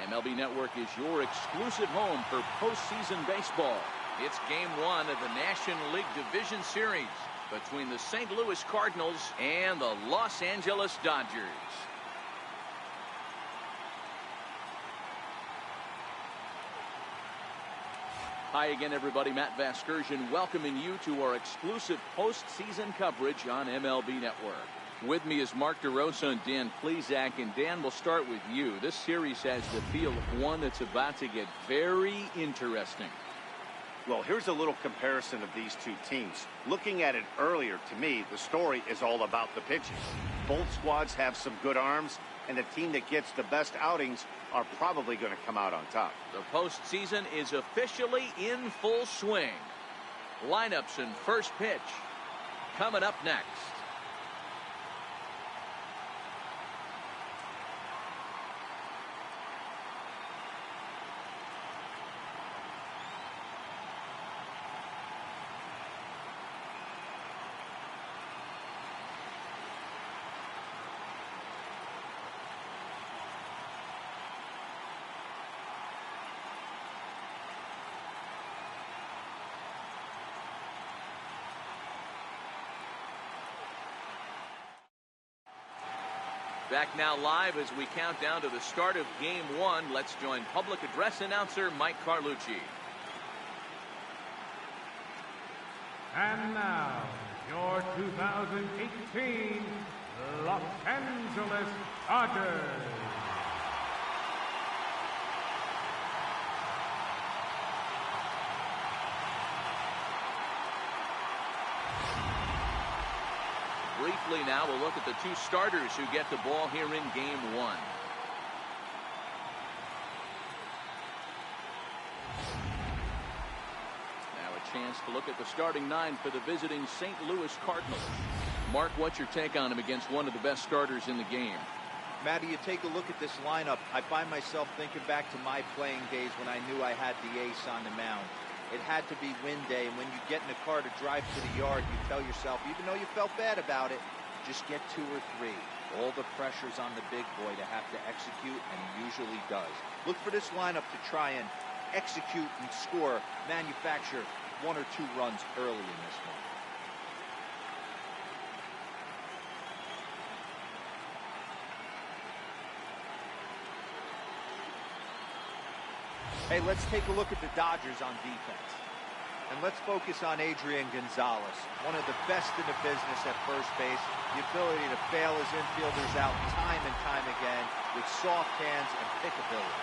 MLB Network is your exclusive home for postseason baseball. It's Game 1 of the National League Division Series between the St. Louis Cardinals and the Los Angeles Dodgers. Hi again, everybody. Matt Vasgersian welcoming you to our exclusive postseason coverage on MLB Network. With me is Mark DeRosa and Dan Plesac. And Dan, we'll start with you. This series has the feel of one that's about to get very interesting. Well, here's a little comparison of these two teams. Looking at it earlier, to me, the story is all about the pitching. Both squads have some good arms, and the team that gets the best outings are probably going to come out on top. The postseason is officially in full swing. Lineups and first pitch coming up next. Back now live as we count down to the start of Game 1. Let's join public address announcer Mike Carlucci. And now, your 2018 Los Angeles Dodgers. Briefly now, we'll look at the two starters who get the ball here in Game 1. Now a chance to look at the starting nine for the visiting St. Louis Cardinals. Mark, what's your take on him against one of the best starters in the game? Matty, you take a look at this lineup. I find myself thinking back to my playing days when I knew I had the ace on the mound. It had to be win day, and when you get in a car to drive to the yard, you tell yourself, even though you felt bad about it, just get 2 or 3. All the pressure's on the big boy to have to execute, and he usually does. Look for this lineup to try and execute and score, manufacture 1 or 2 runs early in this one. Hey, let's take a look at the Dodgers on defense. And let's focus on Adrian Gonzalez, one of the best in the business at first base. The ability to bail his infielders out time and time again with soft hands and pick ability.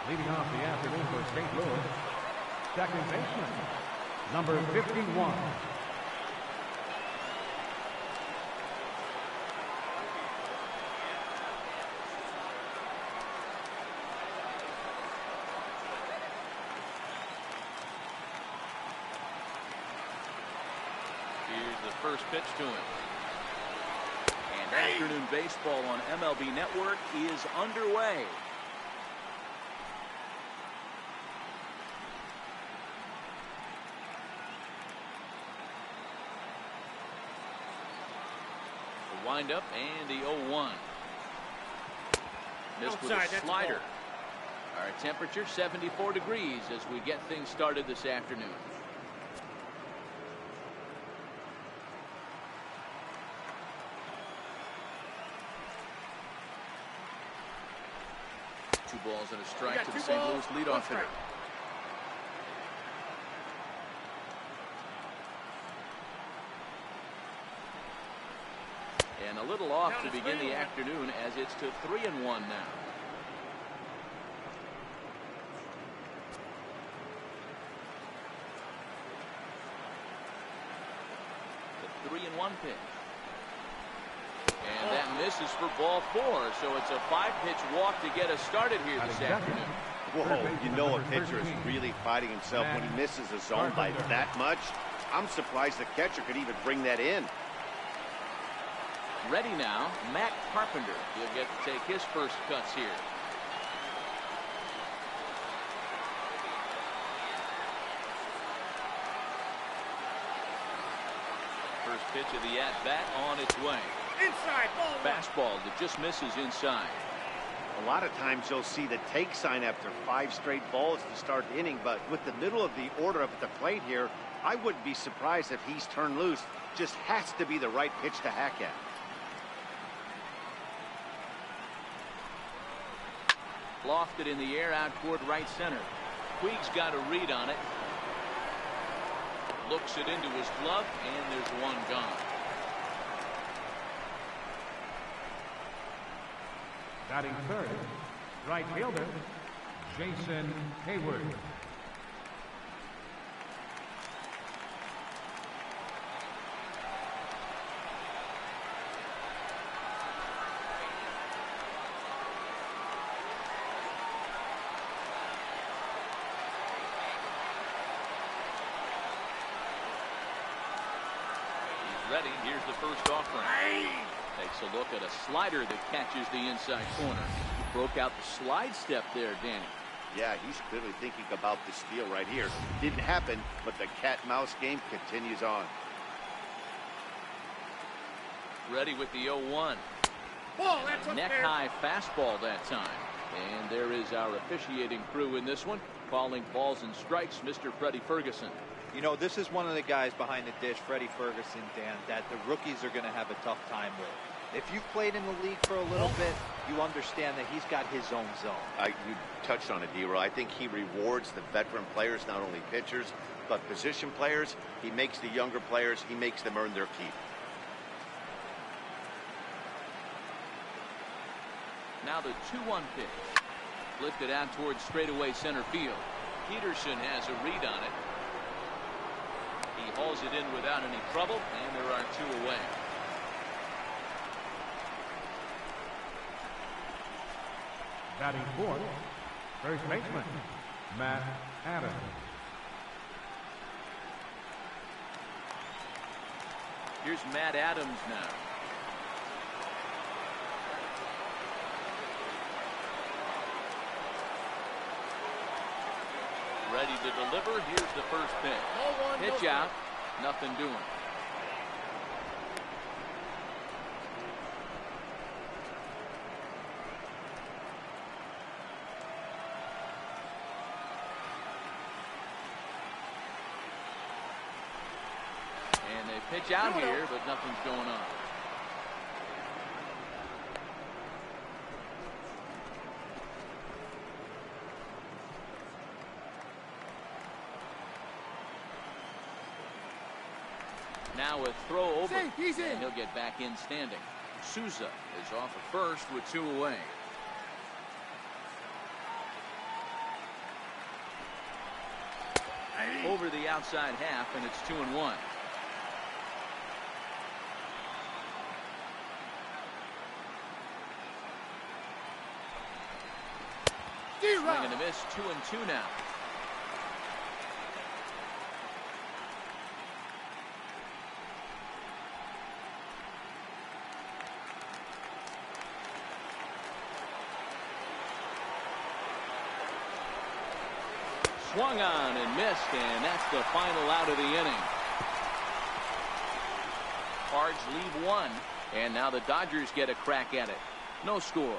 Leading off the afternoon for St. Louis, second baseman, number 51. First pitch to him. And afternoon baseball on MLB Network is underway. The windup and the 0-1. Missed with a slider. Our temperature 74 degrees as we get things started this afternoon. Two balls and a strike to the St. Louis leadoff hitter. And a little off to begin the afternoon as it's to 3-1 now. The 3-1 pitch. And that misses for ball 4, so it's a 5-pitch walk to get us started here this afternoon. Whoa, you know a pitcher is really fighting himself when he misses a zone by that much. I'm surprised the catcher could even bring that in. Ready now, Matt Carpenter. He'll get to take his first cuts here. Pitch of the at-bat on its way. Inside, ball one. Fastball that just misses inside. A lot of times you'll see the take sign after 5 straight balls to start the inning, but with the middle of the order up at the plate here, I wouldn't be surprised if he's turned loose. Just has to be the right pitch to hack at. Lofted in the air out toward right center. Puig's got a read on it. Looks it into his glove, and there's one gone. Batting third, right fielder, Jason Hayward. Ready. Here's the first offering. Takes a look at a slider that catches the inside corner. Broke out the slide step there, Danny. Yeah, he's clearly thinking about the steal right here. Didn't happen, but the cat-mouse game continues on. Ready with the 0-1. Ball, that's up there. Neck-high fastball that time. And there is our officiating crew in this one, calling balls and strikes, Mr. Freddie Ferguson. You know, this is one of the guys behind the dish, Freddie Ferguson, Dan, that the rookies are going to have a tough time with. If you've played in the league for a little bit, you understand that he's got his own zone. You touched on it, D-Roy. I think he rewards the veteran players, not only pitchers, but position players. He makes the younger players, he makes them earn their keep. Now the 2-1 pitch. Lifted out towards straightaway center field. Peterson has a read on it. He hauls it in without any trouble, and there are 2 away. Batting fourth, first baseman, Matt Adams. Here's Matt Adams now. Ready to deliver. Here's the first pitch. Pitch out. Nothing doing. And they pitch out here, but nothing's going on. Now a throw over, and he'll get back in standing. Souza is off at first with 2 away. Over the outside half, and it's 2-1. Swing and a miss, 2-2 now. Swung on and missed, and that's the final out of the inning. Cards leave 1, and now the Dodgers get a crack at it. No score.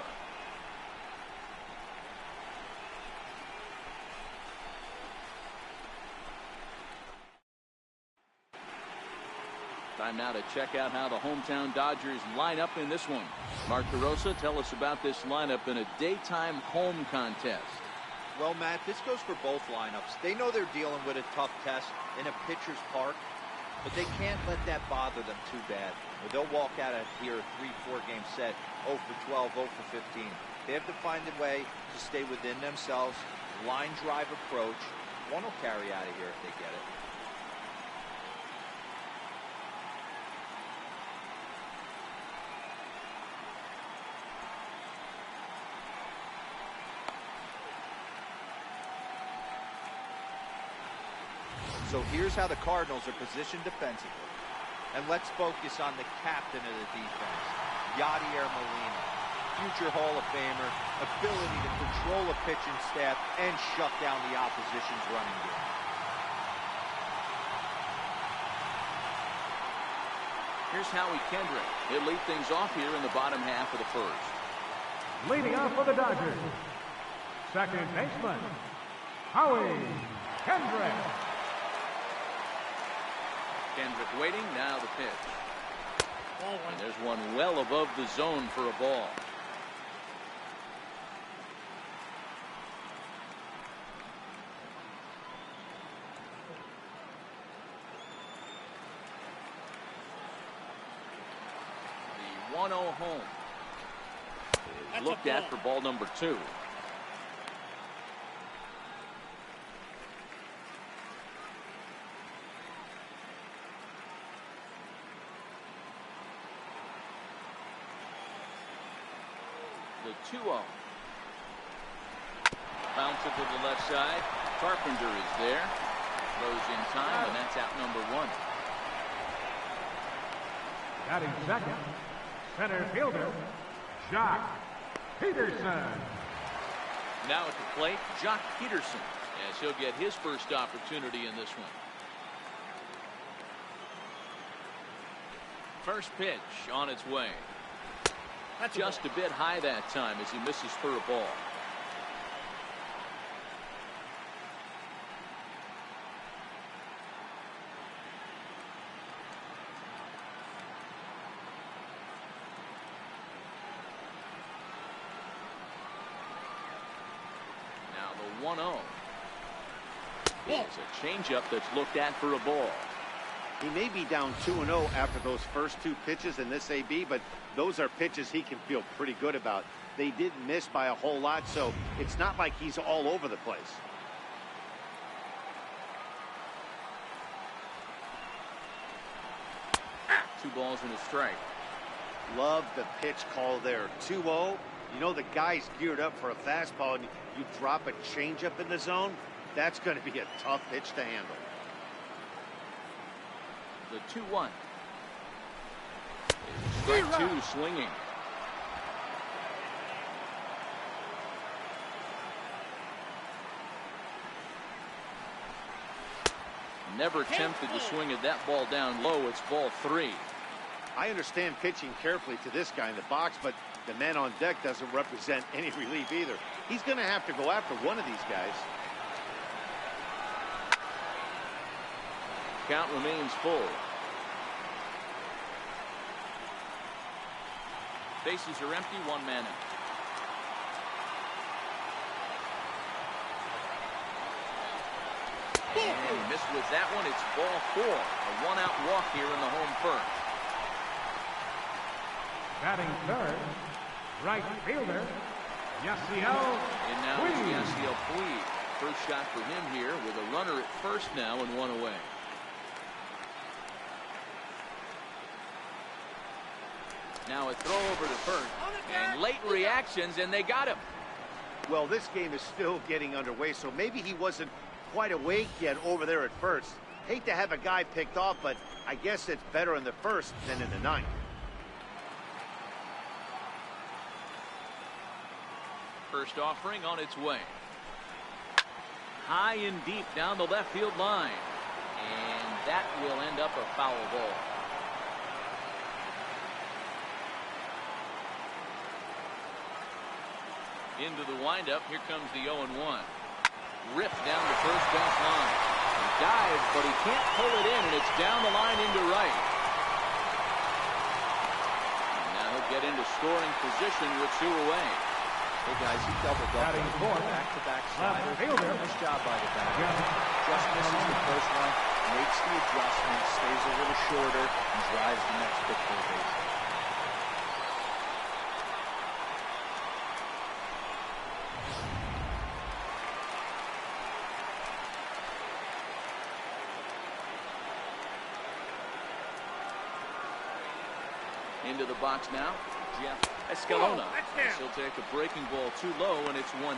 Time now to check out how the hometown Dodgers line up in this one. Mark DeRosa, tell us about this lineup in a daytime home contest. Well, Matt, this goes for both lineups. They know they're dealing with a tough test in a pitcher's park, but they can't let that bother them too bad. Or they'll walk out of here a 3-4 game set, 0 for 12, 0 for 15. They have to find a way to stay within themselves, line drive approach. One will carry out of here if they get it. So here's how the Cardinals are positioned defensively. And let's focus on the captain of the defense, Yadier Molina. Future Hall of Famer, ability to control a pitching staff and shut down the opposition's running game. Here's Howie Kendrick. He'll lead things off here in the bottom half of the first. Leading off for the Dodgers, second baseman, Howie Kendrick. Kendrick waiting. Now the pitch. Ball one. And there's one well above the zone for a ball. The 1-0 home is looked at for ball number 2. The 2-0. Bounce it to the left side. Carpenter is there. Throws in time, and that's out number 1. Batting second, center fielder, Jock Peterson. Now at the plate, Jock Peterson, as he'll get his first opportunity in this one. First pitch on its way. That's Just a bit high that time as he misses for a ball. Now the 1-0. It's a changeup that's looked at for a ball. He may be down 2-0 after those first 2 pitches in this AB, but those are pitches he can feel pretty good about. They didn't miss by a whole lot, so it's not like he's all over the place. Two balls and a strike. Love the pitch call there. 2-0. You know the guy's geared up for a fastball, and you drop a changeup in the zone. That's going to be a tough pitch to handle. The 2-1. Strike 2 swinging. Never tempted to swing at that ball down low. It's ball 3. I understand pitching carefully to this guy in the box, but the man on deck doesn't represent any relief either. He's going to have to go after one of these guys. Count remains full. Bases are empty, 1 man out. And he missed with that one. It's ball 4. A 1-out walk here in the home first. Batting third, right fielder, Yasiel And now Puig. it's Yasiel Puig. First shot for him here with a runner at first now and 1 away. Now a throw over to first. And late reactions, and they got him. Well, this game is still getting underway, so maybe he wasn't quite awake yet over there at first. Hate to have a guy picked off, but I guess it's better in the first than in the ninth. First offering on its way. High and deep down the left field line. And that will end up a foul ball. Into the windup. Here comes the 0-1. Ripped down the first base line. He dives, but he can't pull it in, and it's down the line into right. And now he'll get into scoring position with 2 away. Hey guys, he doubled up. Batting fourth, Back-to-back left slider. fielder. Nice job by the batter. Jeff Just misses the first one, makes the adjustment, stays a little shorter, and drives the next pitch to the base. Into the box now, Jeff Escalona. Touchdown. He'll take a breaking ball too low, and it's 1-0.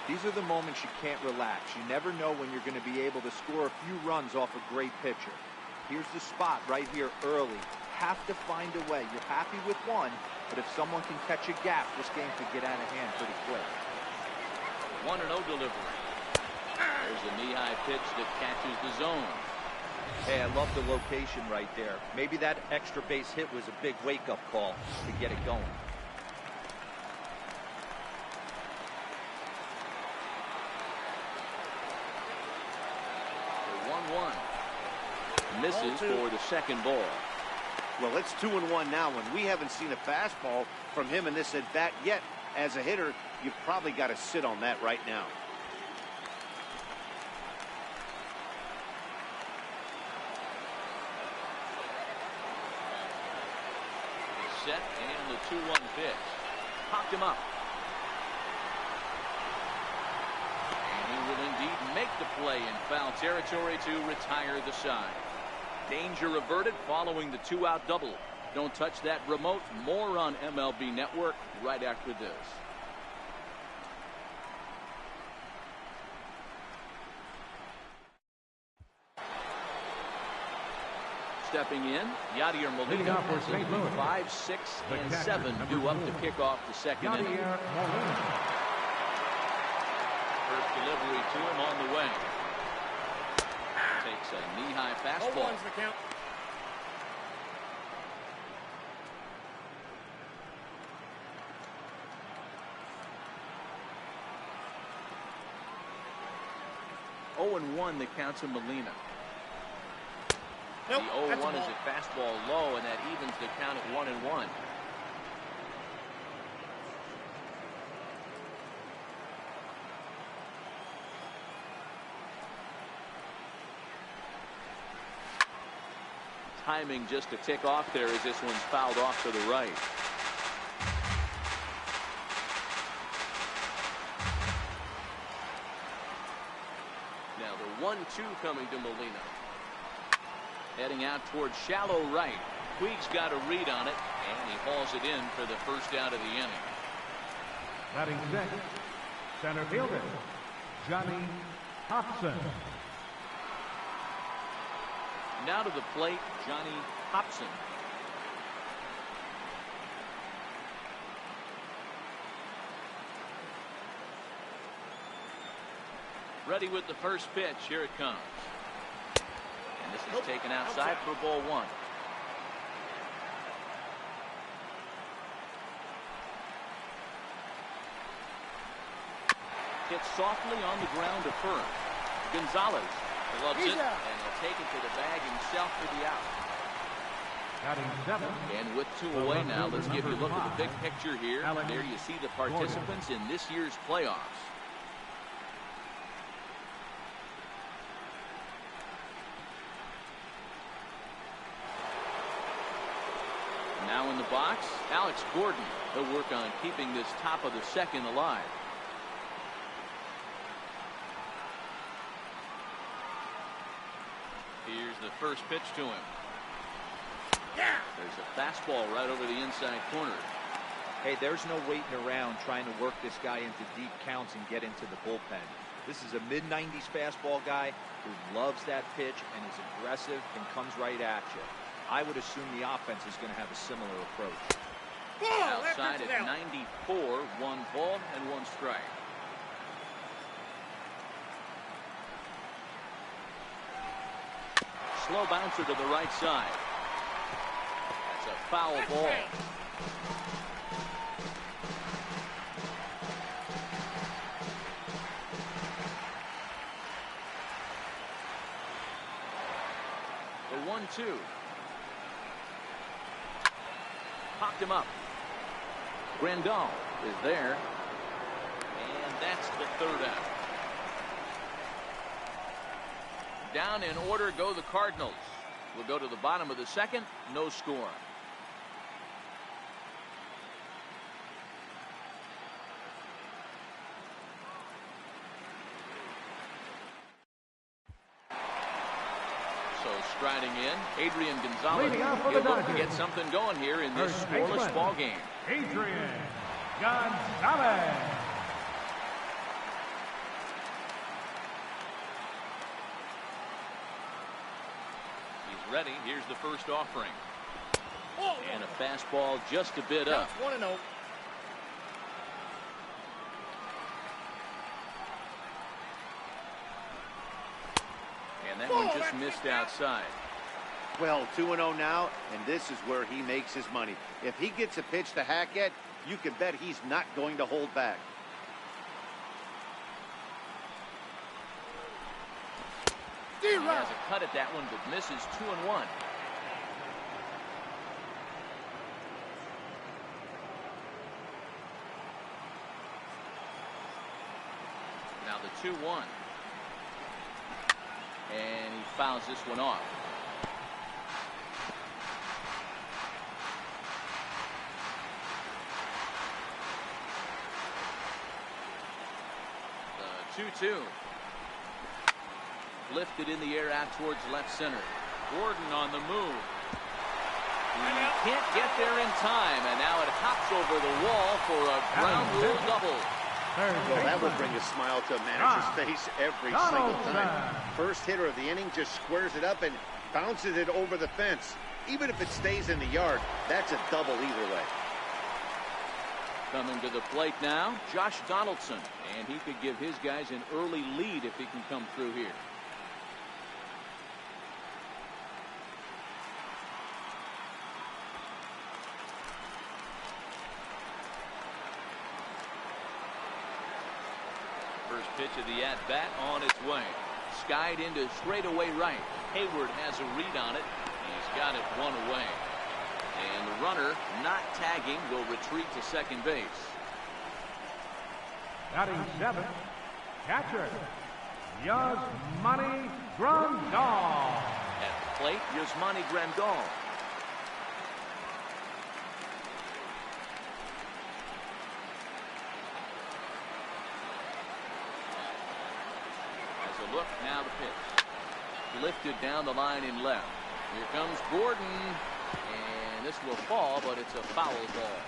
These are the moments you can't relax. You never know when you're going to be able to score a few runs off a great pitcher. Here's the spot right here early. Have to find a way. You're happy with one, but if someone can catch a gap, this game could get out of hand pretty quick. 1-0 delivery. There's a knee-high pitch that catches the zone. Hey, I love the location right there. Maybe that extra base hit was a big wake-up call to get it going. The 1-1. Misses for the second ball. Well, it's 2-1 now, and we haven't seen a fastball from him in this at-bat yet. As a hitter, you've probably got to sit on that right now. Set and the 2-1 pitch. Popped him up. And he will indeed make the play in foul territory to retire the side. Danger averted following the 2-out double. Don't touch that remote. More on MLB Network right after this. Stepping in, Yadier Molina. 5, 6, and 7 due up to kick off the second inning. First delivery to him on the way. Takes a knee-high fastball. 0-1's the count. The 0-1 the count to Molina. Nope, the 0-1 is a fastball low, and that evens the count at 1-1. Timing just a tick off there as this one's fouled off to the right. Now the 1-2 coming to Molina. Heading out towards shallow right. Puig's got a read on it, and he hauls it in for the first out of the inning. Batting sixth, center fielder, Johnny Hobson. Now to the plate, Johnny Hobson. Ready with the first pitch. Here it comes. And this is taken outside for ball 1. Hit softly on the ground to first. Gonzalez loves it, and he'll take it to the bag himself for the out. Batting seventh. And with 2 away now, let's give you a look at the big picture here. There you see the participants in this year's playoffs. Now in the box, Alex Gordon. He'll work on keeping this top of the second alive. Here's the first pitch to him. There's a fastball right over the inside corner. Hey, there's no waiting around trying to work this guy into deep counts and get into the bullpen. This is a mid-90s fastball guy who loves that pitch and is aggressive and comes right at you. I would assume the offense is going to have a similar approach. Outside at 94, 1 ball and 1 strike. Slow bouncer to the right side. That's a foul ball. The 1-2. Popped him up. Grandal is there. And that's the third out. Down in order go the Cardinals. We'll go to the bottom of the second. No score. So striding in, Adrian Gonzalez. He'll look to get something going here in this scoreless ball game. Adrian Gonzalez. He's ready. Here's the first offering. And a fastball just a bit up. 1-0. And that one just missed outside. Well, 2-0 now, and this is where he makes his money. If he gets a pitch to Hackett, you can bet he's not going to hold back. He has a cut at that one, but misses 2-1. Now the 2-1. And he fouls this one off. The 2-2. Lifted in the air out towards left center. Gordon on the move. He can't get there in time, and now it hops over the wall for a ground rule double. Well, that will bring a smile to a manager's face every single time. First hitter of the inning just squares it up and bounces it over the fence. Even if it stays in the yard, that's a double either way. Coming to the plate now, Josh Donaldson, and he could give his guys an early lead if he can come through here. First pitch of the at-bat on its way. Skied into straightaway right. Hayward has a read on it. He's got it one away. And the runner, not tagging, will retreat to second base. Batting 7th, catcher, Yasmani Grandal. At the plate, Yasmani Grandal. Look, now the pitch. Lifted down the line in left. Here comes Gordon. And this will fall, but it's a foul ball.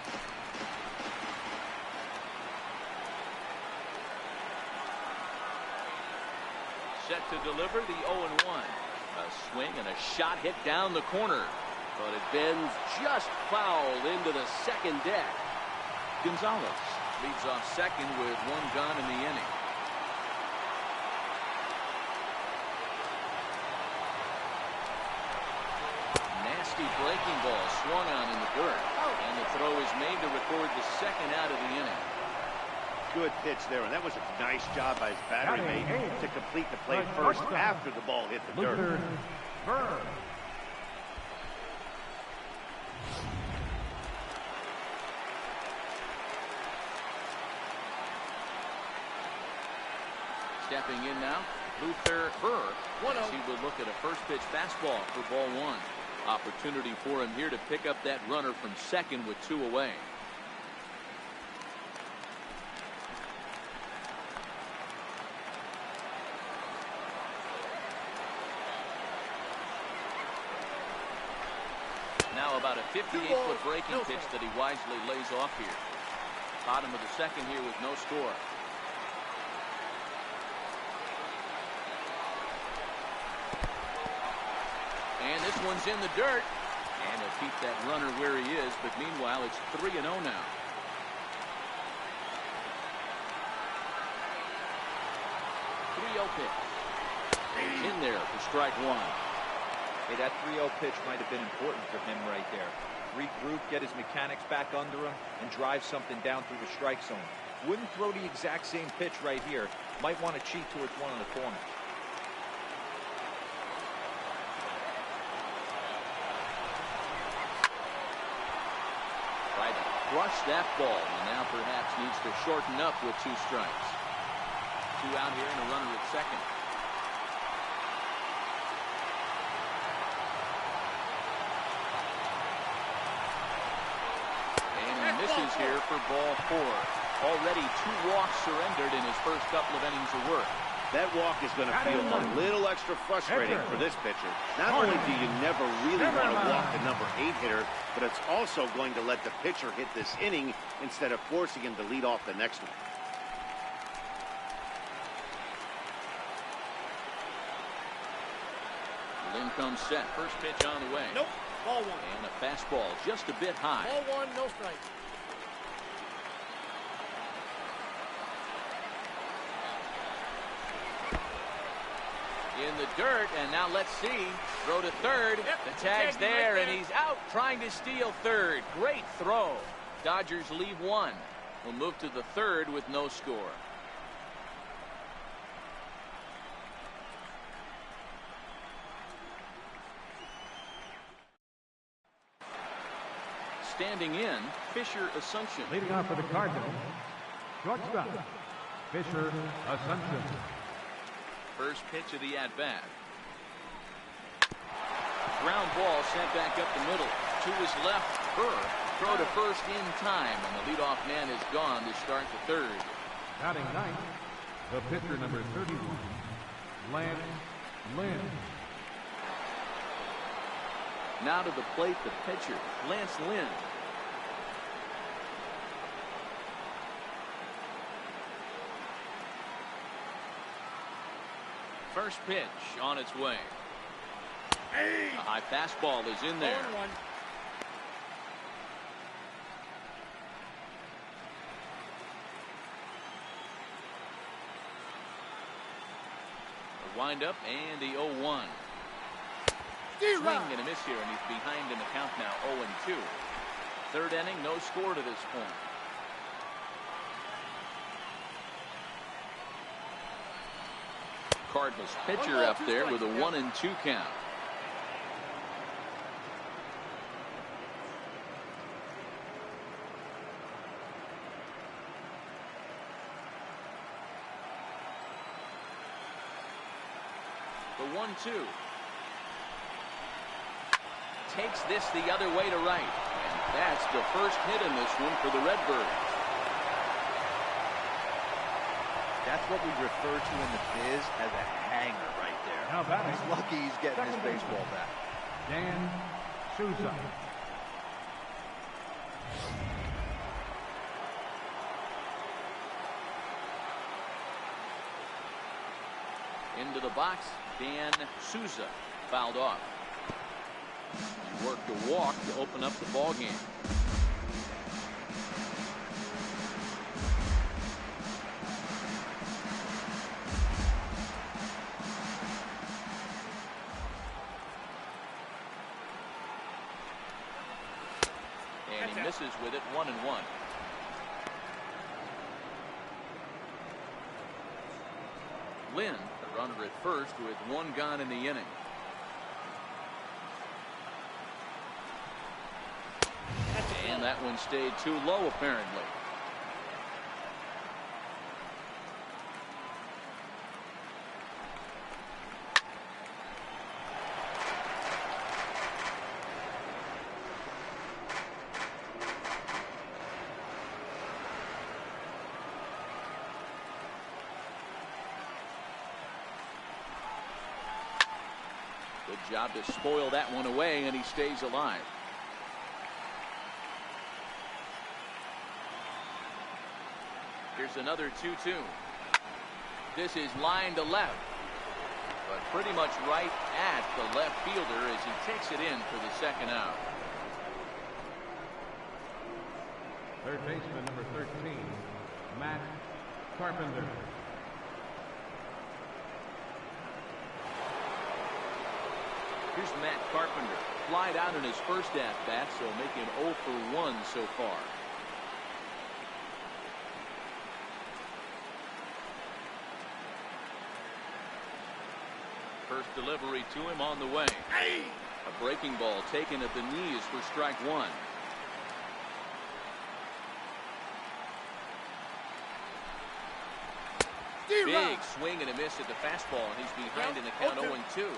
Set to deliver the 0-1. A swing and a shot hit down the corner. But it bends just foul into the second deck. Gonzalez leads off second with one gone in the inning. Breaking ball swung on in the dirt, and the throw is made to record the second out of the inning. Good pitch there, and that was a nice job by his battery mate to complete the play first after the ball hit the dirt. Stepping in now, Luther Burr. He will look at a first pitch fastball for ball one. Opportunity for him here to pick up that runner from second with two away. Now about a 58-foot breaking pitch that he wisely lays off here. Bottom of the second here with no score. And this one's in the dirt. And he'll keep that runner where he is. But meanwhile, it's 3-0 now. Pitch. In there for strike one. Hey, that 3-0 pitch might have been important for him right there. Regroup, get his mechanics back under him, and drive something down through the strike zone. Wouldn't throw the exact same pitch right here. Might want to cheat towards one in the corner. Crush that ball, and now perhaps needs to shorten up with two strikes. Two out here and a runner at second. And he misses here for ball four. Already two walks surrendered in his first couple of innings of work. That walk is going to feel a little extra frustrating for this pitcher. Not only do you never really want to walk the number 8 hitter, but it's also going to let the pitcher hit this inning instead of forcing him to lead off the next one. Lynn comes set. First pitch on the way. Nope. Ball one. And a fastball just a bit high. Ball one, no strike. In in the dirt, and now let's see. Throw to third. The tag's there, and he's out trying to steal third. Great throw. Dodgers leave one. We'll move to the third with no score. Standing in, Fisher Asuncion. Leading off for the Cardinals, shortstop, Fisher Asuncion. First pitch of the at-bat. Ground ball sent back up the middle. To his left, Burr. Throw to first in time, and the leadoff man is gone to start the third. Batting ninth, the pitcher number 31, Lance Lynn. Now to the plate, the pitcher, Lance Lynn. First pitch on its way. A high fastball is in there. 0-1. The windup and the 0-1. Swing and a miss here, and he's behind in the count now, 0-2. Third inning, no score to this point. Cardinals pitcher up there with a 1-2 count. The 1-2. Takes this the other way to right. And that's the first hit in this one for the Redbirds. That's what we refer to in the biz as a hanger right there. Now batting. He's lucky he's getting his baseball back. Dan Souza. Into the box, Dan Souza fouled off. He worked a walk to open up the ball game. And he misses with it, 1-1. Lynn, the runner at first with one gone in the inning. And that one stayed too low, apparently. Good job to spoil that one away, and he stays alive. Here's another 2-2. This is line to left, but pretty much right at the left fielder as he takes it in for the second out. Third baseman number 13, Matt Carpenter. Here's Matt Carpenter. Flied out in his first at-bat, so making 0 for 1 so far. First delivery to him on the way. A breaking ball taken at the knees for strike one. Big swing and a miss at the fastball, and he's behind in the count 0-2.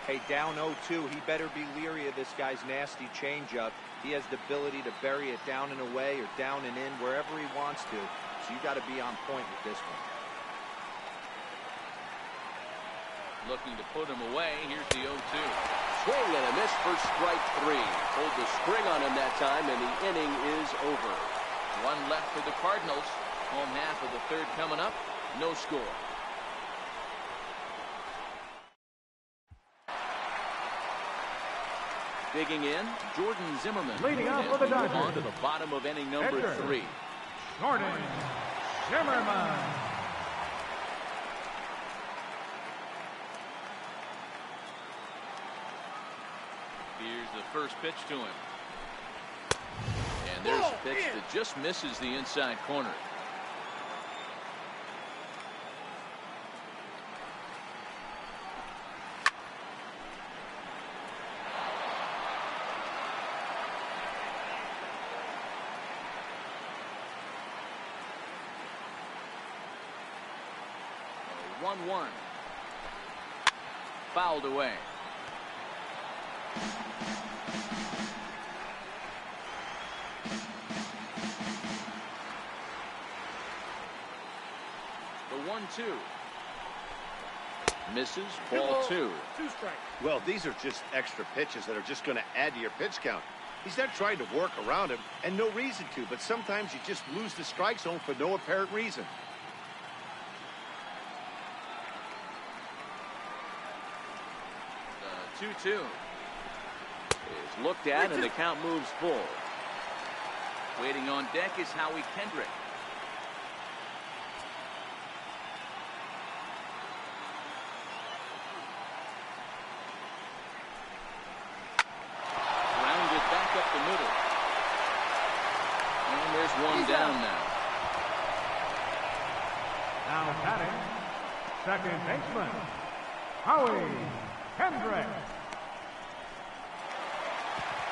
Hey, down 0-2, he better be leery of this guy's nasty changeup. He has the ability to bury it down and away or down and in wherever he wants to. So you got to be on point with this one. Looking to put him away. Here's the 0-2. Swing and a miss for strike three. Pulled the string on him that time, and the inning is over. One left for the Cardinals. Home half of the third coming up. No score. Digging in, Jordan Zimmerman. Leading off for the Dodgers. On to the bottom of inning number 3. Jordan Zimmerman. Here's the first pitch to him. And there's a pitch that just misses the inside corner. Oh, 1-1. Fouled away. The 1-2. Misses. Ball 2. 2 strikes. Well, these are just extra pitches that are just going to add to your pitch count. He's not trying to work around him, and no reason to, but sometimes you just lose the strike zone for no apparent reason. 2-2 is looked at, and the count moves full. Waiting on deck is Howie Kendrick. Rounded back up the middle. And there's one down now. Now batting, second baseman, Howie Kendrick.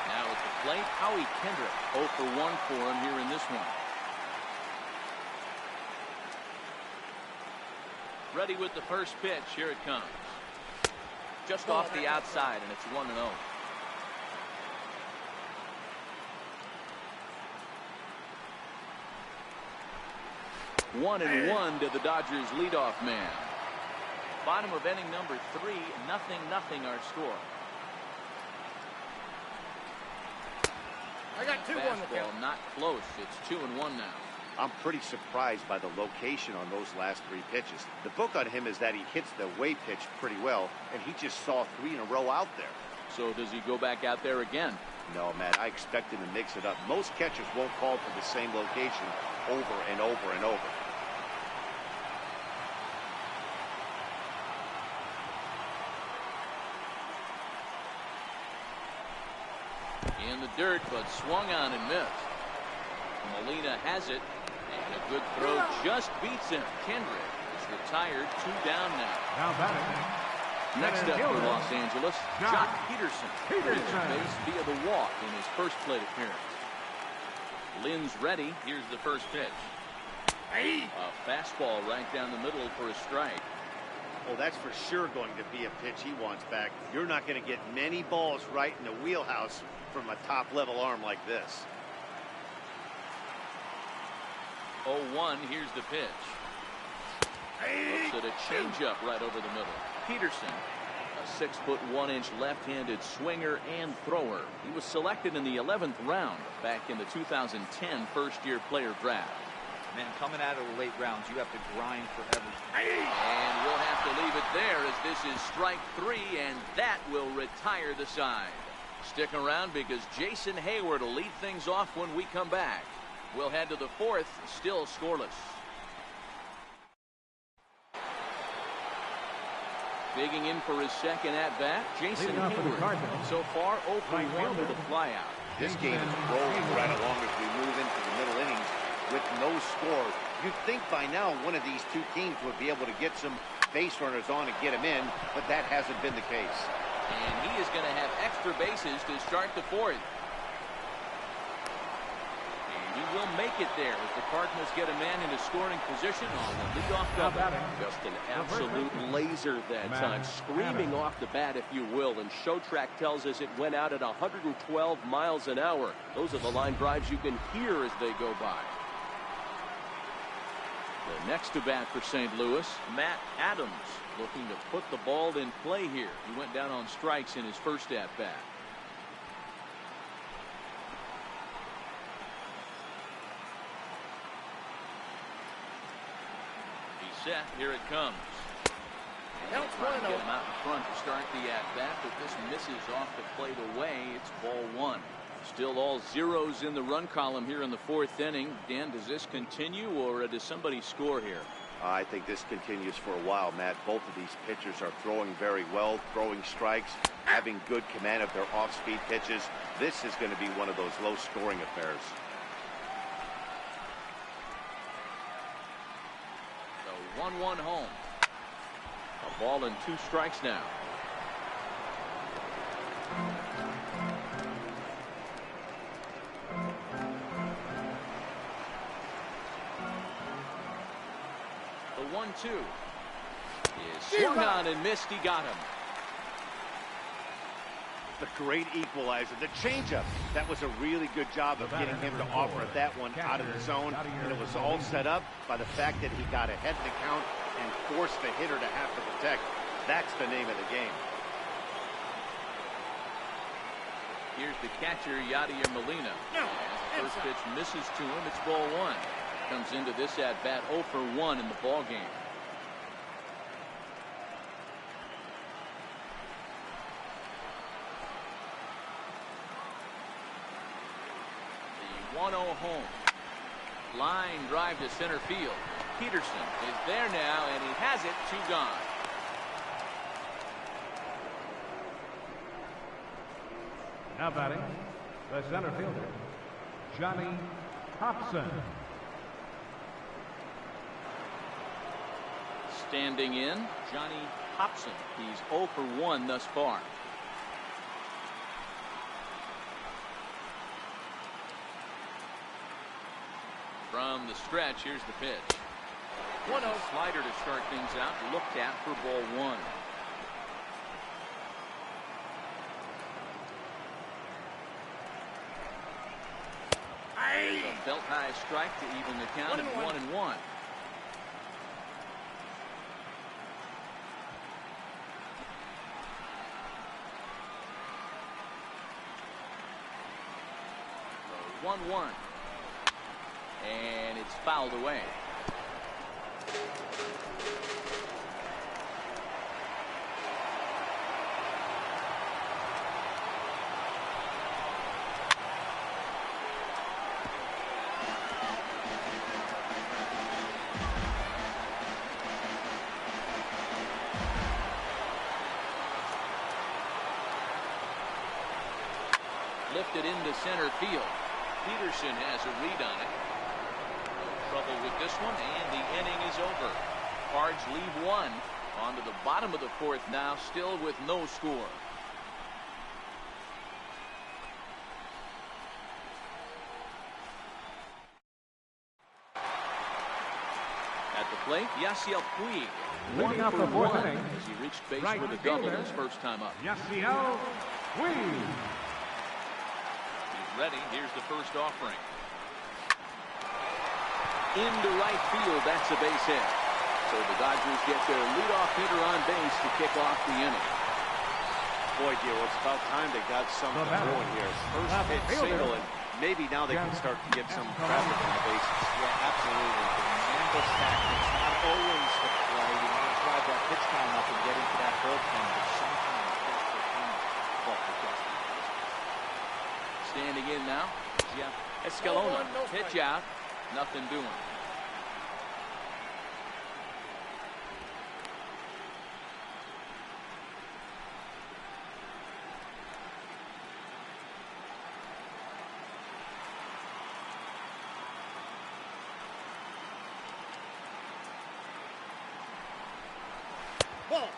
Now at the plate, Howie Kendrick. 0 for 1 for him here in this one. Ready with the first pitch. Here it comes. Just off the outside, and it's 1-0. One and one to the Dodgers leadoff man. Bottom of inning number 3, 0-0 our score. I got 2-1 the Fastball count. not close. It's 2-1 now. I'm pretty surprised by the location on those last 3 pitches. The book on him is that he hits the away pitch pretty well, and he just saw 3 in a row out there. So does he go back out there again? No, man, I expect him to mix it up. Most catchers won't call for the same location over and over and over. In the dirt, but swung on and missed. Molina has it, and a good throw just beats him. Kendrick is retired. 2 down now. Now batting, Next up for Los Angeles, Jock Peterson. Peterson. Base via the walk in his first plate appearance. Lynn's ready. Here's the first pitch. A fastball right down the middle for a strike. Oh, that's for sure going to be a pitch he wants back. You're not going to get many balls right in the wheelhouse from a top-level arm like this. 0-1, here's the pitch. Looks at a changeup right over the middle. Peterson, a 6'1" left-handed swinger and thrower. He was selected in the 11th round back in the 2010 first-year player draft. Man, coming out of the late rounds, you have to grind for everything. And we'll have to leave it there as this is strike 3, and that will retire the side. Stick around because Jason Hayward will lead things off when we come back. We'll head to the 4th, still scoreless. Digging in for his second at-bat, Jason Leading off for the Hayward. Cardinals. So far, 0 for 1 with a flyout. This game is rolling right along as we move into the middle innings with no score. You'd think by now one of these two teams would be able to get some base runners on and get them in, but that hasn't been the case. And he is going to have extra bases to start the 4th. And he will make it there as the Cardinals get a man into scoring position on the leadoff double. Just an absolute laser that time, screaming off the bat, if you will. And Showtrack tells us it went out at 112 miles an hour. Those are the line drives you can hear as they go by. The next to bat for St. Louis, Matt Adams, looking to put the ball in play here. He went down on strikes in his first at bat. He's set. Here it comes. Now it's 1-0. Get him out in front to start the at bat, but this misses off the plate away. It's ball 1. Still all zeros in the run column here in the 4th inning. Dan, does this continue or does somebody score here? I think this continues for a while, Matt. Both of these pitchers are throwing very well, throwing strikes, having good command of their off-speed pitches. This is going to be one of those low-scoring affairs. The 1-1 home. A ball and 2 strikes now. The 1-2 is swung on and missed. He got him. The great equalizer, the changeup. That was a really good job of getting him to offer that one out of the zone. And it was all set up by the fact that he got ahead in the count and forced the hitter to have to protect. That's the name of the game. Here's the catcher, Yadier Molina. As the first pitch misses to him, it's ball 1. Comes into this at bat 0 for 1 in the ball game. The 1-0 home. Line drive to center field. Peterson is there now, and he has it. 2 gone. Now batting, the center fielder, Johnny Hobson. Standing in, Johnny Hobson. He's 0 for 1 thus far. From the stretch, here's the pitch. 1-0 slider to start things out. Looked at for ball 1. A belt high strike to even the count at 1-1. So 1-1. And it's fouled away. Lifted into center field. Peterson has a read on it. No trouble with this one, and the inning is over. Cards leave 1. On to the bottom of the 4th now, still with no score. At the plate, Yasiel Puig. Leading 1 off for the 4th 1 inning, as he reached base right with a double fielder, his first time up. Yasiel Puig. He's ready. Here's the first offering. Into right field. That's a base hit. So the Dodgers get their leadoff hitter on base to kick off the inning. Boy, dear, it's about time they got something going here. First pitch single, and maybe now they can start to get some traffic on the bases. Yeah, absolutely. Tremendous tactics. Not always the play. You want to drive that pitch count up and get into that bullpen, but sometimes Standing in now, Jeff Escalona. Pitch out. Nothing doing.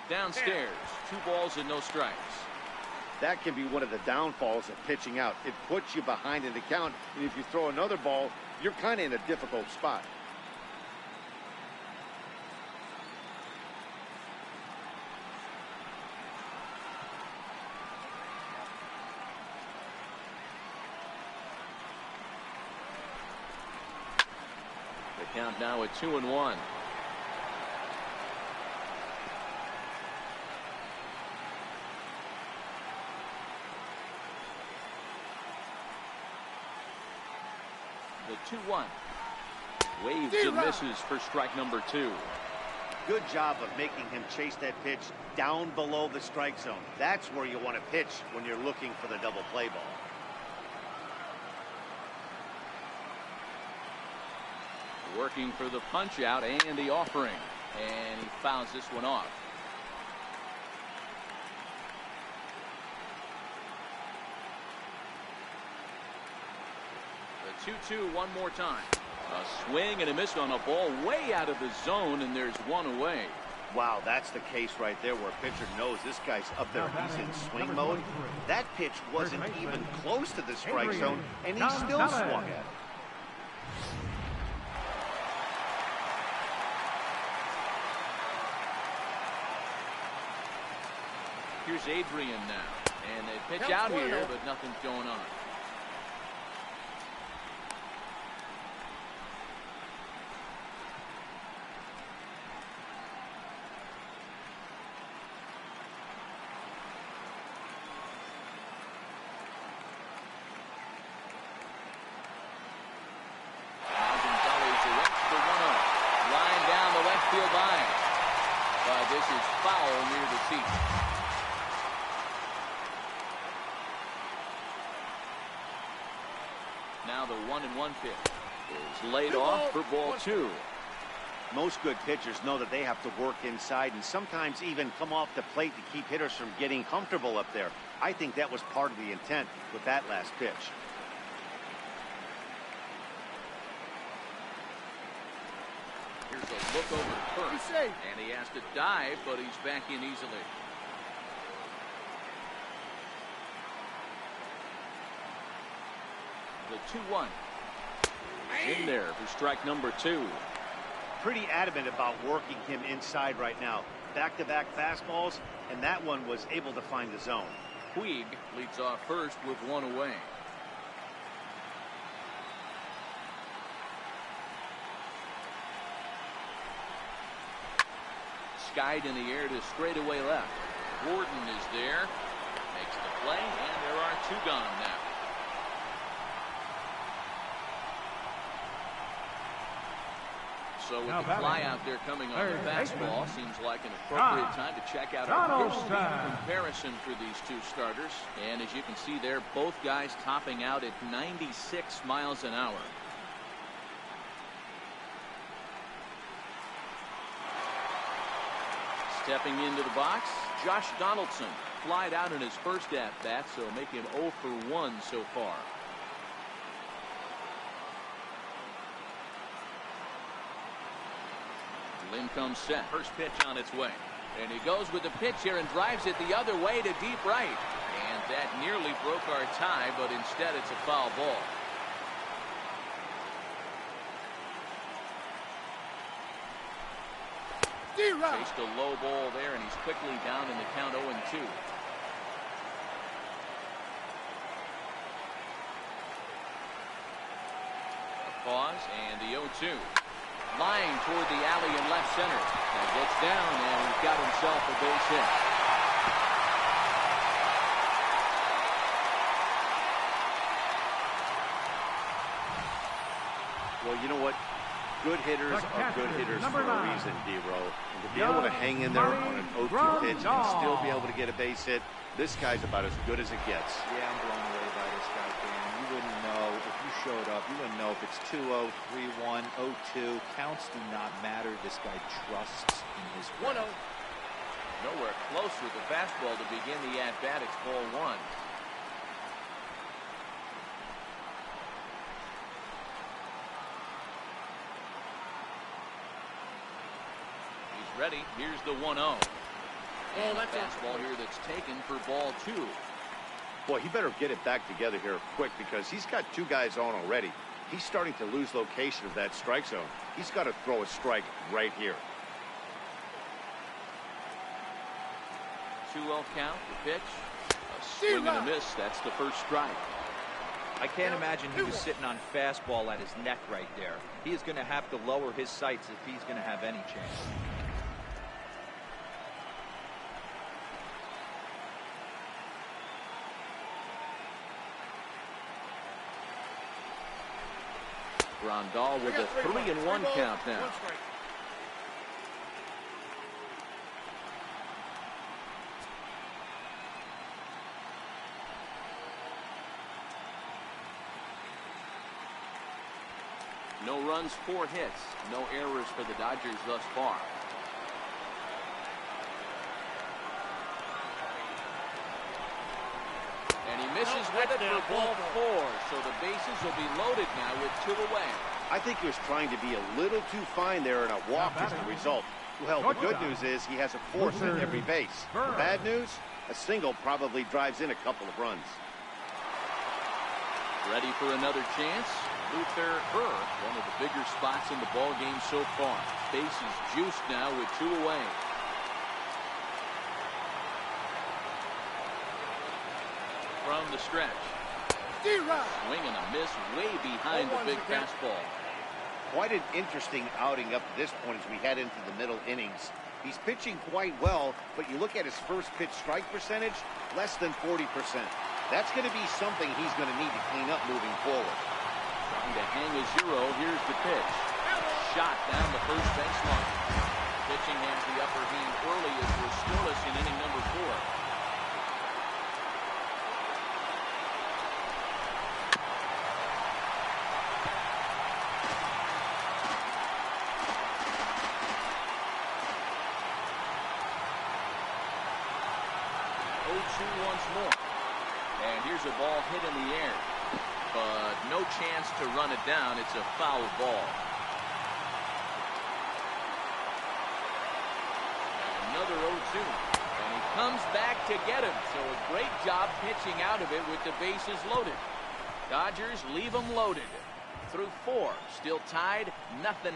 Downstairs, 2 balls and no strikes. That can be one of the downfalls of pitching out. It puts you behind in the count, and if you throw another ball, you're kind of in a difficult spot. The count now at 2-1. The 2-1. Waves and misses for strike number 2. Good job of making him chase that pitch down below the strike zone. That's where you want to pitch when you're looking for the double play ball. Working for the punch out and the offering. And he fouls this one off. The 2-2 one more time. A swing and a miss on a ball way out of the zone, and there's one away. Wow, that's the case right there where a pitcher knows this guy's up there. He's in swing mode. That pitch wasn't even close to the strike zone, and he still swung at it. Here's Adrian now. And they pitch out here, but nothing's going on. This is foul near the seat. Now the 1-1 pitch is laid off for ball 2. Most good pitchers know that they have to work inside and sometimes even come off the plate to keep hitters from getting comfortable up there. I think that was part of the intent with that last pitch. Here's a look over to first, and he has to dive, but he's back in easily. The 2-1 in there for strike number 2. Pretty adamant about working him inside right now. Back-to-back fastballs, and that one was able to find the zone. Puig leads off first with one away. Skied in the air to straightaway left. Gordon is there, makes the play, and there are 2 gone now. So with the fly out there coming on the fastball, seems like an appropriate time to check out our speed comparison for these 2 starters. And as you can see there, both guys topping out at 96 miles an hour. Stepping into the box, Josh Donaldson. Flied out in his first at-bat, so make him 0 for 1 so far. Lynn comes set. First pitch on its way. And he goes with the pitch here and drives it the other way to deep right. And that nearly broke our tie, but instead it's a foul ball. Chased a low ball there, and he's quickly down in the count 0-2. A pause, and the 0-2. Line toward the alley in left center. And gets down, and he's got himself a base hit. Well, you know what? Good hitters are good hitters for a reason, D-Row. And to be able to hang in there on an 0-2 pitch and still be able to get a base hit, this guy's about as good as it gets. Yeah, I'm blown away by this guy, Dan. You wouldn't know if you showed up. You wouldn't know if it's 2-0, 3-1, 0-2. Counts do not matter. This guy trusts in his 1-0. Nowhere close with the fastball to begin the at-bat. It's ball 1. Ready. Here's the 1-0. And that's fastball here that's taken for ball 2. Boy, he better get it back together here quick because he's got 2 guys on already. He's starting to lose location of that strike zone. He's got to throw a strike right here. 2-0 count. The pitch. A swing and a miss. That's the first strike. I can't imagine he was sitting on fastball at his neck right there. He is going to have to lower his sights if he's going to have any chance. Grandal with a 3-1 count now. No runs, 4 hits. No errors for the Dodgers thus far. And he misses with it for ball 4. So the bases will be loaded now with 2 away. I think he was trying to be a little too fine there, and a walk is the result. Well, the good news is he has a fourth at every base. The bad news, a single probably drives in a couple of runs. Ready for another chance? Luther Hur, one of the bigger spots in the ball game so far. Bases juiced now with 2 away. From the stretch. Swing and a miss way behind the big fastball. Quite an interesting outing up to this point as we head into the middle innings. He's pitching quite well, but you look at his first pitch strike percentage, less than 40%. That's going to be something he's going to need to clean up moving forward. Trying to hang a 0. Here's the pitch. Shot down the first baseline. Pitching has the upper hand early as we're scoreless in inning number 4. Once more. And here's a ball hit in the air. But no chance to run it down. It's a foul ball. Another 0-2. And he comes back to get him. So a great job pitching out of it with the bases loaded. Dodgers leave them loaded. Through 4. Still tied. 0-0.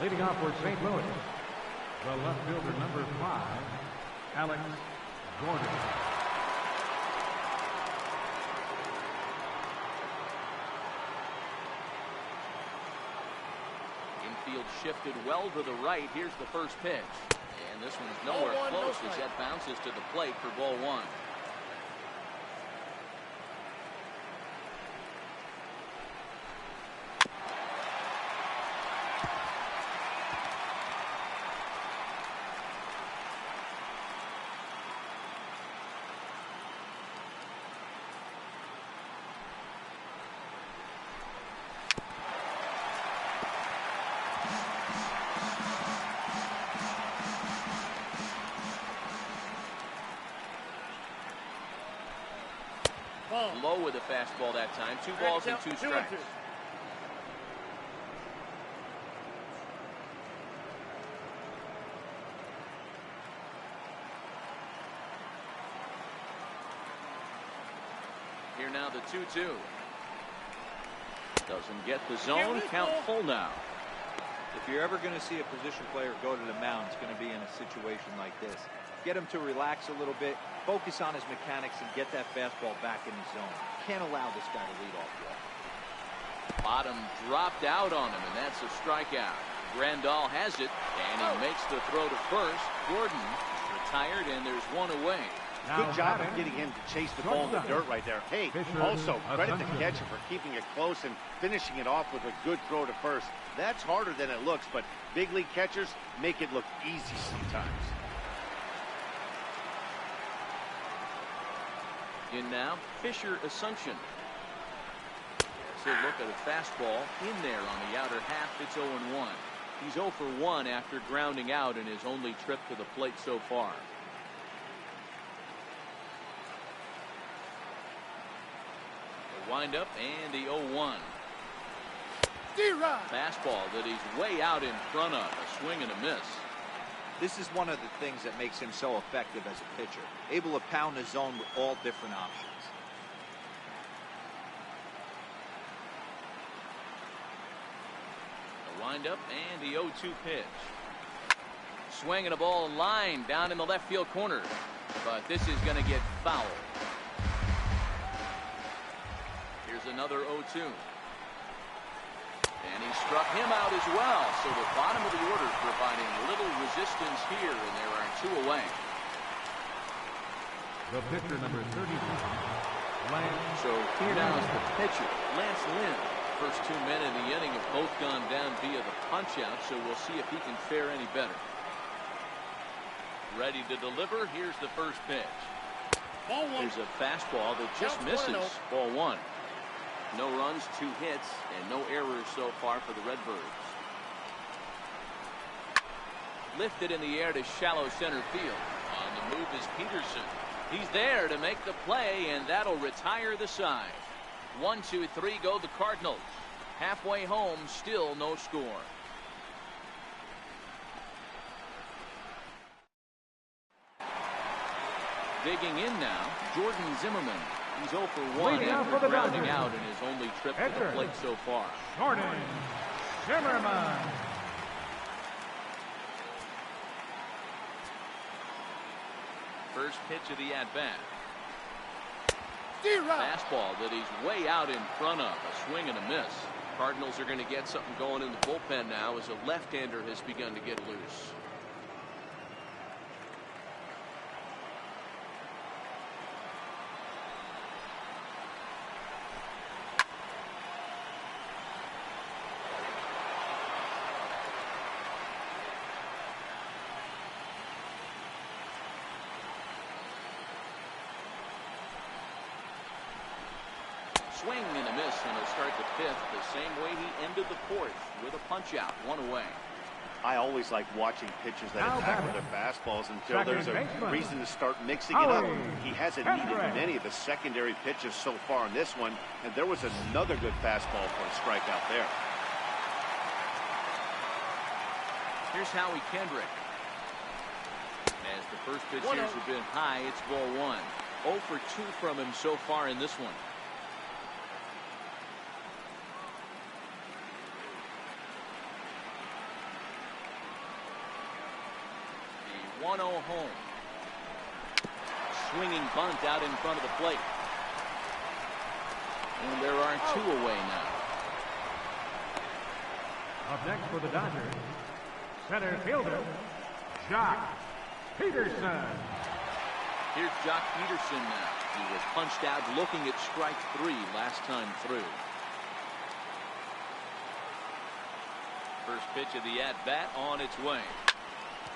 Leading off for St. Louis, the left fielder, number 5, Alex Gordon. Infield shifted well to the right. Here's the first pitch. And this one's nowhere close as that bounces to the plate for ball 1. Low with a fastball that time. 2 balls and 2 strikes. Here now the 2-2. Doesn't get the zone. Count full now. If you're ever going to see a position player go to the mound, it's going to be in a situation like this. Get him to relax a little bit, focus on his mechanics, and get that fastball back in his zone. Can't allow this guy to lead off well. Bottom dropped out on him, and that's a strikeout. Grandal has it, and he makes the throw to first. Gordon retired, and there's 1 away. Good job of getting him to chase the ball in the dirt right there. Hey, also credit the catcher for keeping it close and finishing it off with a good throw to first. That's harder than it looks, but big league catchers make it look easy sometimes. In now, Fisher Asuncion. As they look at a fastball in there on the outer half, it's 0-1. He's 0 for 1 after grounding out in his only trip to the plate so far. The windup and the 0-1. Fastball that he's way out in front of. A swing and a miss. This is one of the things that makes him so effective as a pitcher. Able to pound the zone with all different options. The windup and the 0-2 pitch. Swinging a ball line down in the left field corner. But this is going to get fouled. Here's another 0-2. And he struck him out as well. So the bottom of the order providing little resistance here, and there are 2 away. The pitcher, number 31, Lance. So here now is the pitcher, Lance Lynn. First 2 men in the inning have both gone down via the punch-out, so we'll see if he can fare any better. Ready to deliver. Here's the first pitch. Ball one. There's a fastball that just Counts misses. 1-0. Ball one. No runs, 2 hits, and no errors so far for the Redbirds. Lifted in the air to shallow center field. On the move is Peterson. He's there to make the play, and that'll retire the side. 1, 2, 3 go the Cardinals. Halfway home, still no score. Digging in now, Jordan Zimmerman. He's 0 for 1 Leading off after for the grounding Dodgers. out in his only trip to the plate so far. Jordan Zimmerman. First pitch of the at-bat. D-Rock. Fastball that he's way out in front of. A swing and a miss. Cardinals are going to get something going in the bullpen now as a left-hander has begun to get loose. Swing and a miss, and he'll start the 5th the same way he ended the 4th with a punch-out, 1 away. I always like watching pitchers that Now attack batting. with their fastballs until Second there's a baseman. reason to start mixing it up. Howie He hasn't Kendrick. needed many of the secondary pitches so far in this one, and there was another good fastball for a strikeout there. Here's Howie Kendrick. As the first pitch 1-0. here's a bit high, it's ball 1. 0 for 2 from him so far in this one. The 1-0 home. Swinging bunt out in front of the plate. And there are 2 away now. Up next for the Dodgers, center fielder, Jock Peterson. Here's Jock Peterson now. He was punched out looking at strike 3 last time through. First pitch of the at-bat on its way.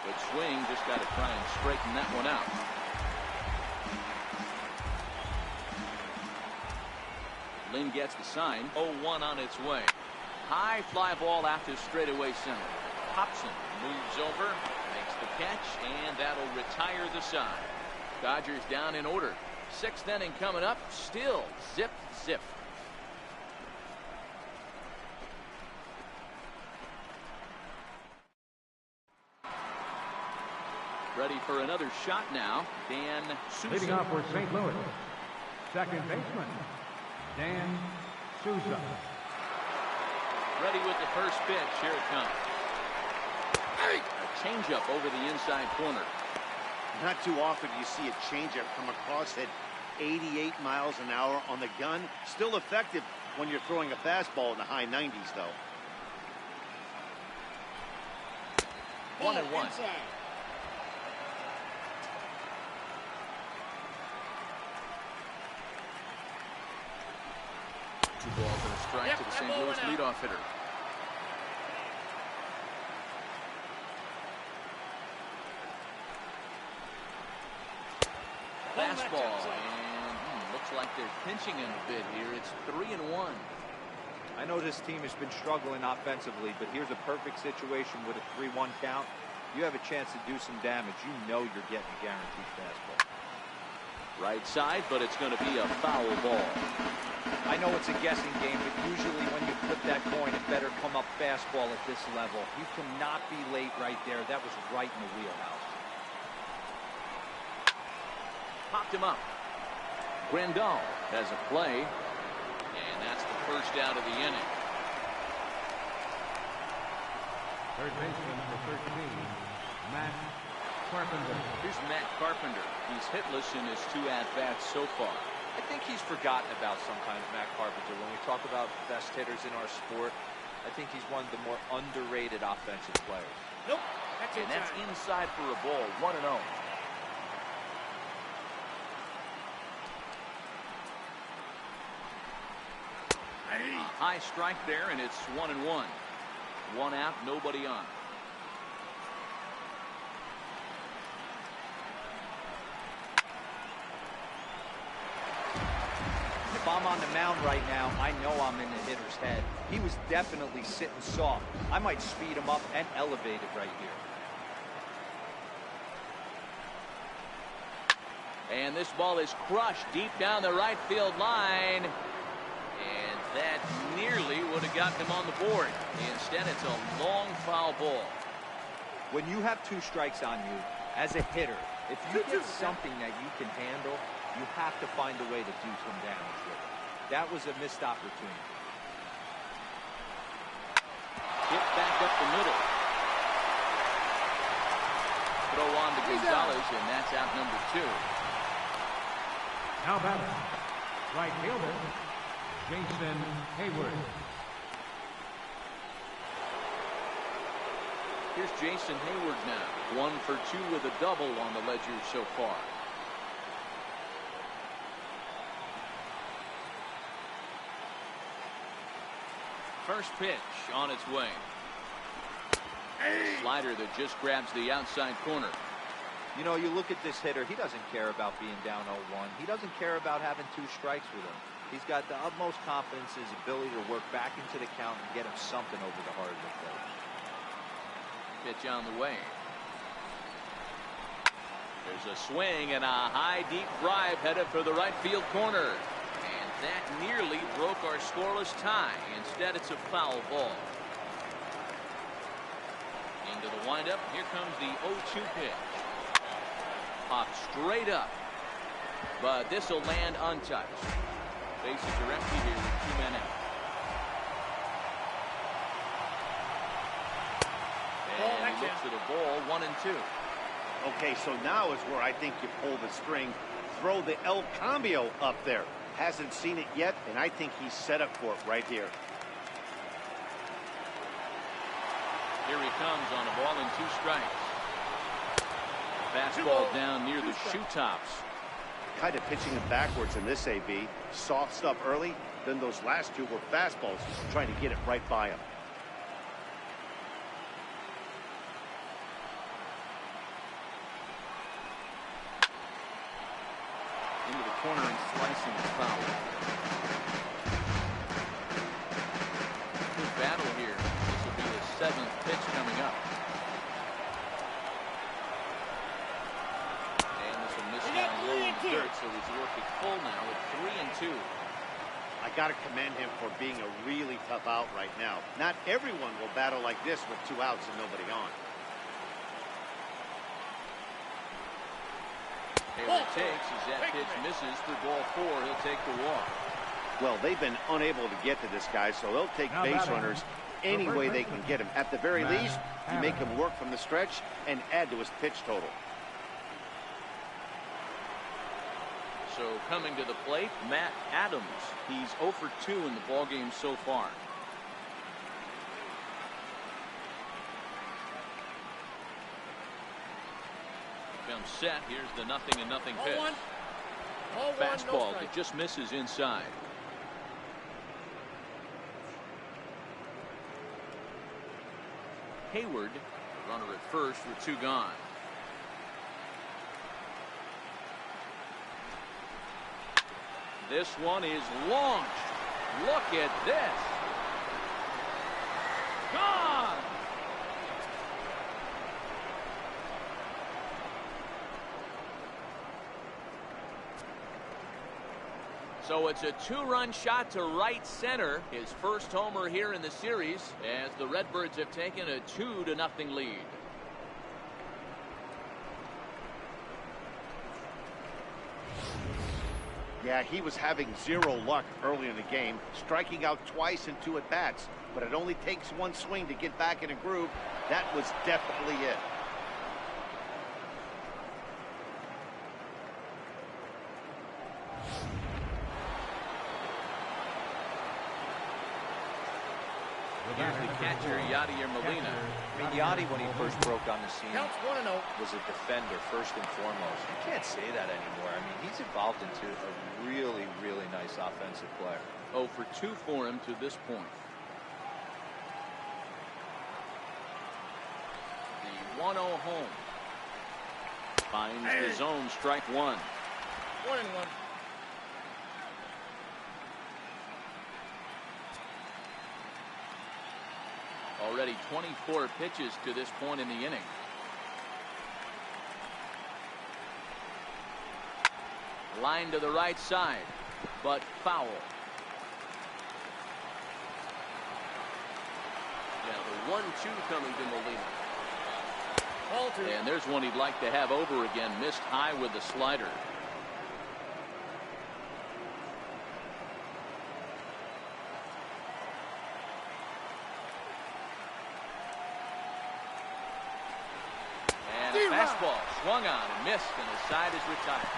Good swing, just got to try and straighten that one out. Lynn gets the sign. 0-1 on its way. High fly ball after straightaway center. Hobson moves over, makes the catch, and that'll retire the side. Dodgers down in order. 6th inning coming up. Still zip, zip. Ready for another shot now. Dan Souza. Leading off for St. Louis, second baseman, Dan Souza. Ready with the first pitch. Here it comes. A changeup over the inside corner. Not too often do you see a changeup come across at 88 miles an hour on the gun. Still effective when you're throwing a fastball in the high 90s, though. 1-1. Inside. Two balls and a strike to the that St. ball Louis went out. leadoff hitter. Fastball, and looks like they're pinching him a bit here. It's 3-1. I know this team has been struggling offensively, but here's a perfect situation with a 3-1 count. You have a chance to do some damage. You know you're getting a guaranteed fastball. Right side, but it's going to be a foul ball. I know it's a guessing game, but usually when you put that coin, it better come up fastball at this level. You cannot be late right there. That was right in the wheelhouse. Popped him up. Grandal has a play, and that's the first out of the inning. Third baseman, number 13, Matt Carpenter. Here's Matt Carpenter. He's hitless in his 2 at-bats so far. I think he's forgotten about sometimes, Matt Carpenter. When we talk about best hitters in our sport, I think he's one of the more underrated offensive players. Nope. That's And that's inside. inside for a ball. 1-0. A high strike there, and it's 1-1. One out, nobody on. If I'm on the mound right now, I know I'm in the hitter's head. He was definitely sitting soft. I might speed him up and elevate it right here. And this ball is crushed deep down the right field line. And that nearly would have gotten him on the board. Instead, it's a long foul ball. When you have 2 strikes on you, as a hitter, if you get something that you can handle, you have to find a way to do some damage with it. That was a missed opportunity. Hit back up the middle. Throw on to Gonzalez, and that's out number 2. Now batting, right fielder, Jason Hayward. Here's Jason Hayward now. 1 for 2 with a double on the ledger so far. First pitch on its way. Slider that just grabs the outside corner. You know, you look at this hitter, he doesn't care about being down 0-1. He doesn't care about having 2 strikes with him. He's got the utmost confidence in his ability to work back into the count and get him something over the hardwood plate. Pitch on the way. There's a swing and a high deep drive headed for the right field corner. And that nearly broke our scoreless tie. Instead, it's a foul ball. Into the windup. Here comes the 0-2 pitch. Popped straight up. But this will land untouched. Bases are empty here with 2 men out. And he looks at a ball, 1-2. Okay, so now is where I think you pull the string. Throw the El Cambio up there. Hasn't seen it yet, and I think he's set up for it right here. Here he comes on a ball and 2 strikes. Fastball down near the shoe tops. Kind of pitching him backwards in this AB. Soft stuff early, then those last 2 were fastballs, trying to get it right by him. Into the corner and slicing the foul. Good battle here. This will be the 7th pitch coming up. And this will miss down low in the dirt, so he's working full now with 3-2. I got to commend him for being a really tough out right now. Not everyone will battle like this with 2 outs and nobody on. Taylor takes as that pitch misses for ball 4. He'll take the walk. Well, they've been unable to get to this guy, so they'll take base runners any way they can get him. At the very least, you make him work from the stretch and add to his pitch total. So coming to the plate, Matt Adams. He's 0 for 2 in the ballgame so far. Comes set. Here's the 0-0 pitch. Fastball that just misses inside. Hayward, runner at first with 2 gone. This one is launched. Look at this. Gone. So it's a 2-run shot to right center. His first homer here in the series as the Redbirds have taken a 2-0 lead. Yeah, he was having 0 luck early in the game, striking out twice in 2 at-bats. But it only takes 1 swing to get back in a groove. That was definitely it. Here's the catcher, Yadier Molina. I mean, Yadi, when he first broke on the scene, Counts 1-0. was a defender first and foremost. You can't say that anymore. I mean, he's evolved into a really, really nice offensive player. 0 for 2 for him to this point. The 1-0 home. Finds the zone, strike 1. 1-1. Already 24 pitches to this point in the inning. Line to the right side, but foul. Now the 1-2 coming to Molina. And there's one he'd like to have over again. Missed high with the slider. And a fastball swung on and missed, and the side is retired.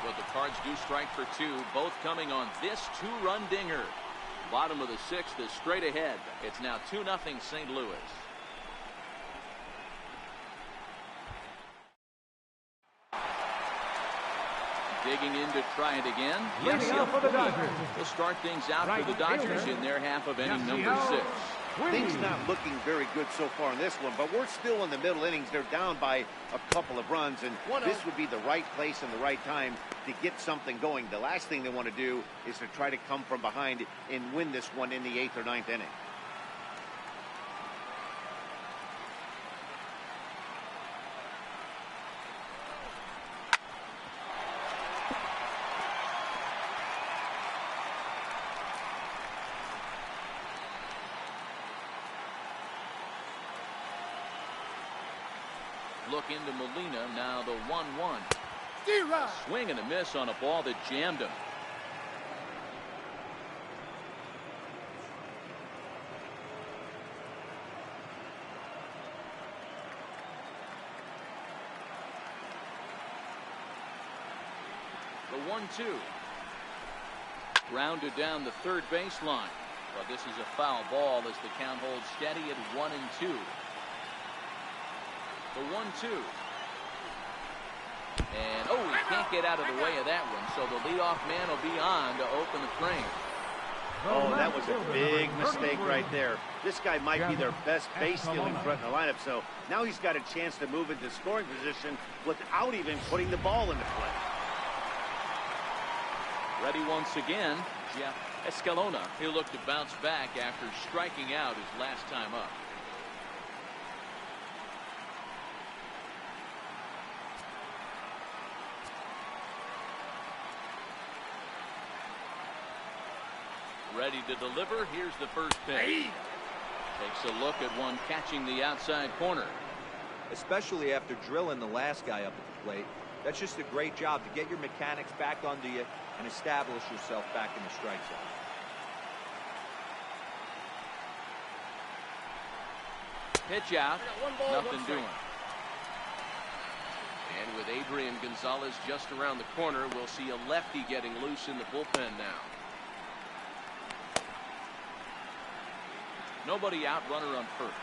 But the Cards do strike for 2, both coming on this 2-run dinger. Bottom of the 6th is straight ahead. It's now 2-0 St. Louis. Digging in to try it again. Yes, he'll start things out for the Dodgers in their half of inning number 6. Things not looking very good so far in this one, but we're still in the middle innings. They're down by a couple of runs, and this would be the right place and the right time to get something going. The last thing they want to do is to try to come from behind and win this one in the 8th or 9th inning. Look into Molina, now the 1-1. Swing and a miss on a ball that jammed him. The 1-2. Grounded down the third baseline. But this is a foul ball as the count holds steady at 1-2. The 1-2. And, he can't get out of the way of that one, so the leadoff man will be on to open the frame. Oh, that was a big mistake right there. This guy might be their best base stealing front in the lineup, so now he's got a chance to move into scoring position without even putting the ball into play. Ready once again, Jeff Escalona. He'll look to bounce back after striking out his last time up. Ready to deliver. Here's the first pitch. Takes a look at one catching the outside corner. Especially after drilling the last guy up at the plate. That's just a great job to get your mechanics back onto you and establish yourself back in the strike zone. Pitch out. Nothing doing. And with Adrian Gonzalez just around the corner, we'll see a lefty getting loose in the bullpen now. Nobody out, runner on first.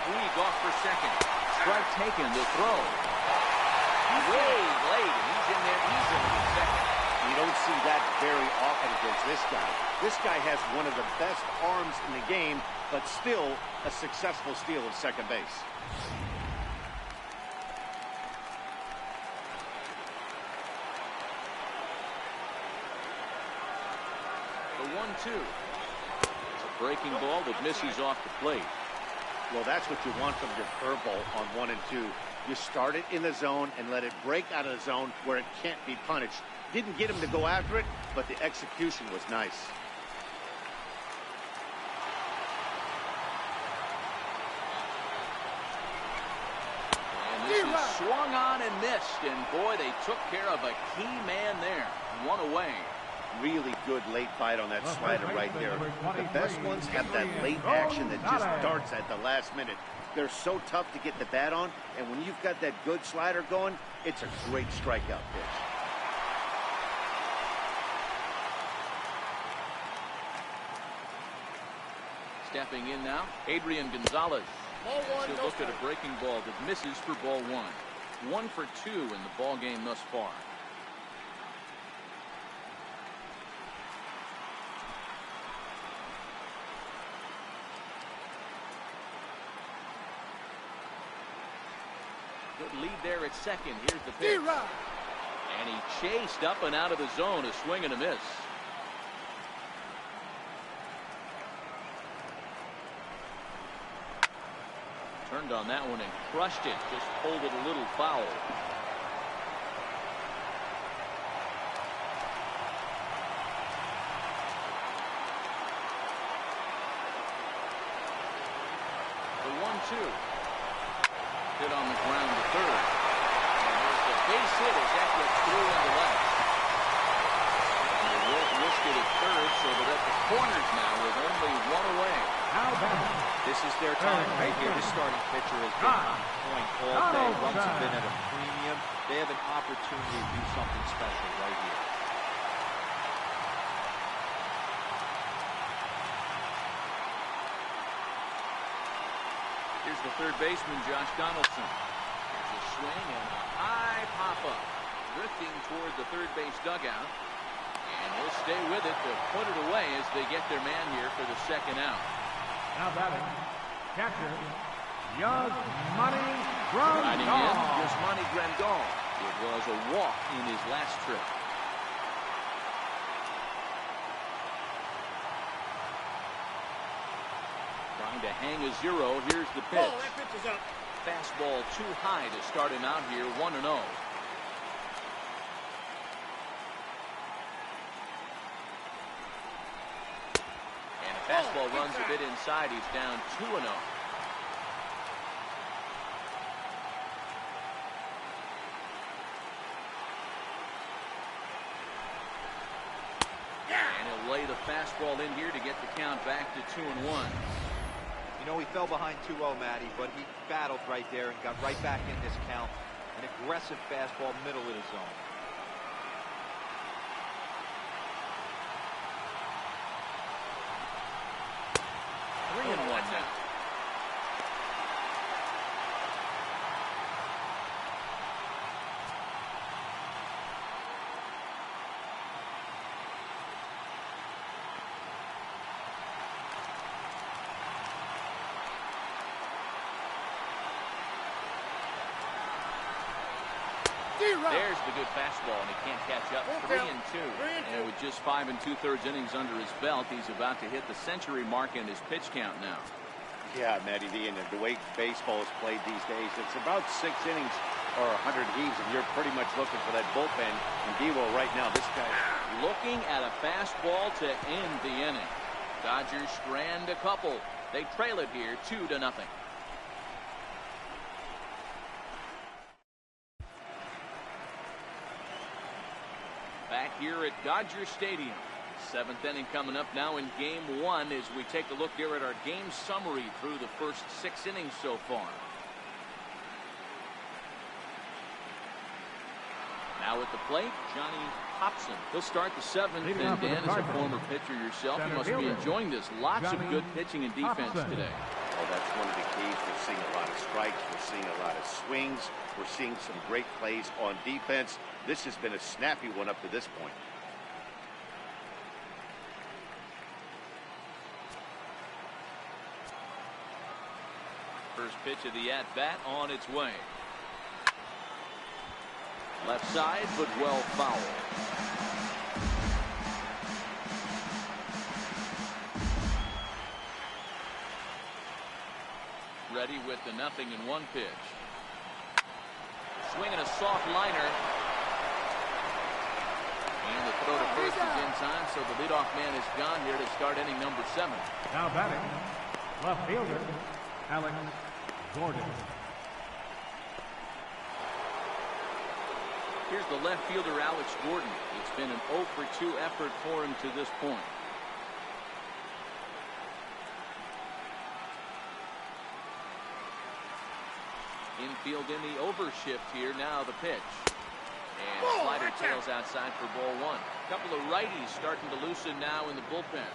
Puig off for second. Strike taken, the throw. Way late, and he's in there easily at second. You don't see that very often against this guy. This guy has one of the best arms in the game, but still a successful steal of second base. The 1-2. It's a breaking ball that misses off the plate. Well, that's what you want from your curveball on 1 and 2. You start it in the zone and let it break out of the zone where it can't be punished. Didn't get him to go after it, but the execution was nice. And this is swung on and missed, and boy, they took care of a key man there. One away. Really good late bite on that slider right there. The best ones have that late action that just darts at the last minute. They're so tough to get the bat on, and when you've got that good slider going, it's a great strikeout pitch. Stepping in now, Adrian Gonzalez. Ball one, He'll no look at a strike. breaking ball that misses for ball one. 1 for 2 in the ball game thus far. Good lead there at second. Here's the pitch. D-Rock. And he chased up and out of the zone. A swing and a miss. Turned on that one and crushed it. Just pulled it a little foul. The 1-2. Hit on the ground to third. And there's the base hit as that gets through into left. And they won't risk it at third, so they're at the corners now with only one away. How bad? This is their time right here. This starting pitcher has been on point all day. Runs have been at a premium. They have an opportunity to do something special right here. Here's the third baseman, Josh Donaldson. There's a swing and a high pop-up. Drifting toward the third base dugout. And he'll stay with it to put it away as they get their man here for the second out. Now batting, catcher, Yasmani Riding in, Grandal. Yasmani Grandal. It was a walk in his last trip. Trying to hang a zero. Here's the pitch. Ball, that pitch is up. Fastball too high to start him out here, 1-0. And a fastball runs a bit inside. He's down 2-0. And he'll lay the fastball in here to get the count back to 2-1. You know, he fell behind 2-0, Matty, but he battled right there and got right back in this count. An aggressive fastball, middle of the zone. Three and one now. There's the good fastball, and he can't catch up. 3-2. And with just 5 2/3 innings under his belt, he's about to hit the century mark in his pitch count now. Yeah, Matty D, and the way baseball is played these days, it's about 6 innings or 100 heaves, and you're pretty much looking for that bullpen. And Devo right now, this guy looking at a fastball to end the inning. Dodgers strand a couple. They trail it here 2-0. Back here at Dodger Stadium. 7th inning coming up now in game 1 as we take a look here at our game summary through the first 6 innings so far. Now at the plate, Johnny Hobson. He'll start the 7th, and Dan, as a former pitcher yourself, you must be enjoying this. Lots of good pitching and defense today. Oh, that's one of the keys. We're seeing a lot of strikes. We're seeing a lot of swings. We're seeing some great plays on defense. This has been a snappy one up to this point. First pitch of the at-bat on its way. Left side, but well foul. Ready with the 0-1 pitch. Swinging a soft liner. And the throw to first is in time, so the leadoff man is gone here to start inning number 7. Now batting, left fielder, Alex Gordon. Here's the left fielder, Alex Gordon. It's been an 0 for 2 effort for him to this point. Infield in the overshift here. Now the pitch. And slider tails outside for ball 1. A couple of righties starting to loosen now in the bullpen.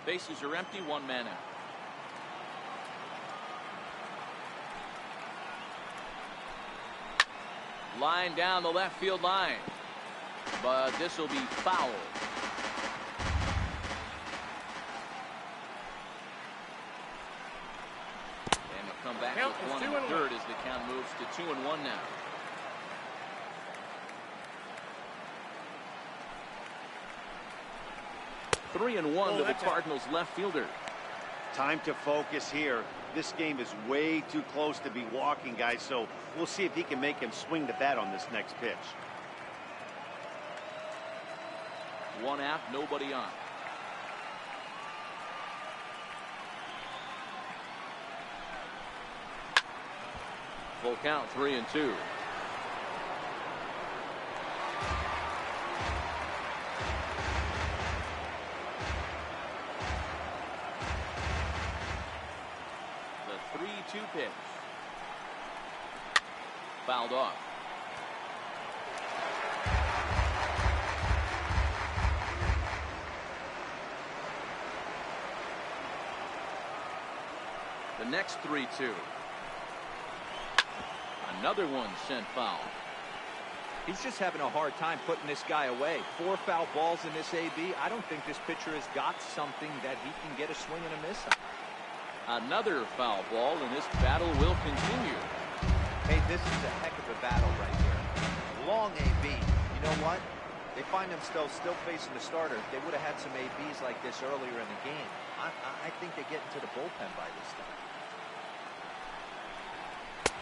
Bases are empty, one man out. Line down the left field line, but this will be foul. And they'll come back with one and third as the count moves to 2-1 now. Three and one to the Cardinals left fielder. Time to focus here. This game is way too close to be walking, guys, so we'll see if he can make him swing the bat on this next pitch. One out, nobody on. Full count, 3-2. The 3-2 pitch. Fouled off. The next 3-2. Another one sent foul. He's just having a hard time putting this guy away. 4 foul balls in this AB. I don't think this pitcher has got something that he can get a swing and a miss on. Another foul ball, and this battle will continue. Hey, this is a heck of a battle right here. Long AB. You know what? They find themselves still facing the starter. If they would have had some ABs like this earlier in the game, I think they get into the bullpen by this time.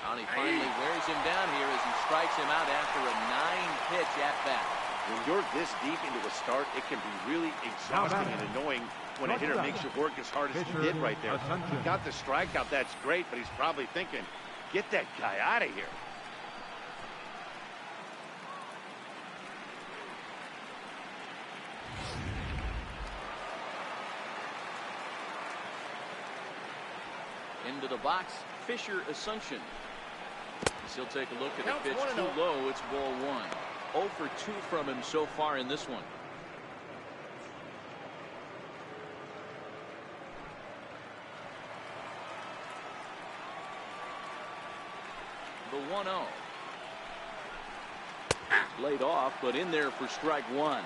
And he finally wears him down here as he strikes him out after a 9-pitch at-bat. When you're this deep into a start, it can be really exhausting and annoying when a hitter makes you work as hard as he did right there. He got the strikeout, that's great, but he's probably thinking, get that guy out of here. Into the box, Fisher Assumption. He'll take a look at the pitch too low. It's ball 1. 0 for 2 from him so far in this one. The 1-0. Laid off, but in there for strike 1.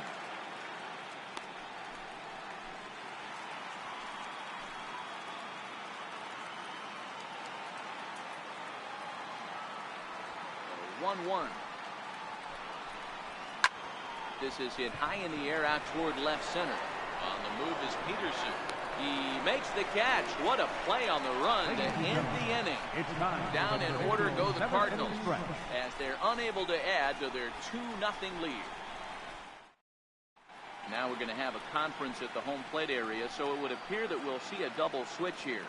This is hit high in the air out toward left center. On the move is Peterson. He makes the catch. What a play on the run to end the inning. Down in order go the Cardinals as they're unable to add to their 2-0 lead. Now we're going to have a conference at the home plate area, so it would appear that we'll see a double switch here.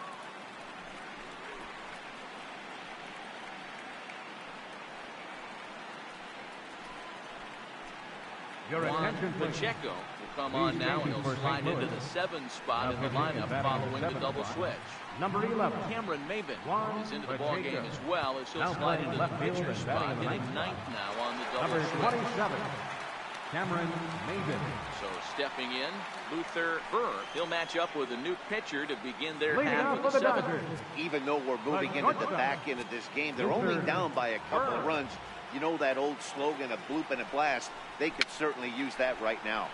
Pacheco will come on now, and he'll slide into the 7 spot in the lineup following the double switch. Number 11. Cameron Maven is into the ball game as well, as he'll slide into the pitcher spot, hitting 9th now on the double switch. Number 27. Cameron Maven. So stepping in, Luther Burr. He'll match up with a new pitcher to begin their half with the 7th. Even though we're moving into the back end of this game, they're only down by a couple of runs. You know that old slogan, a bloop and a blast. They could certainly use that right now.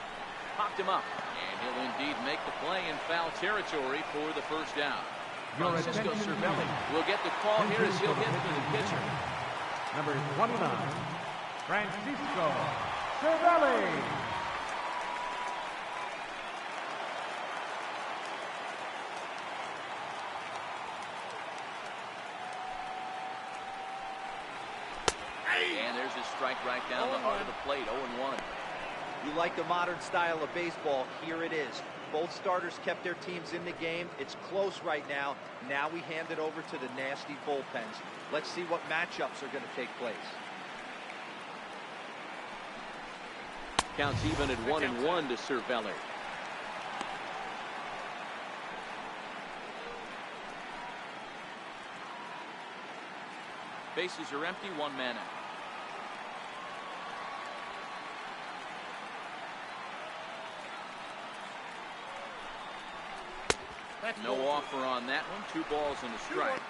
Popped him up, and he'll indeed make the play in foul territory for the first down. Francisco Cervelli will get the call here as he'll hit for the pitcher. Number 29, Francisco Cervelli. And there's his strike right down the heart of the plate, 0-1. You like the modern style of baseball, here it is. Both starters kept their teams in the game. It's close right now. Now we hand it over to the nasty bullpens. Let's see what matchups are going to take place. Counts even at 1-1 to Cervelli. Bases are empty, 1 man out. No offer on that one. 2 balls and a strike.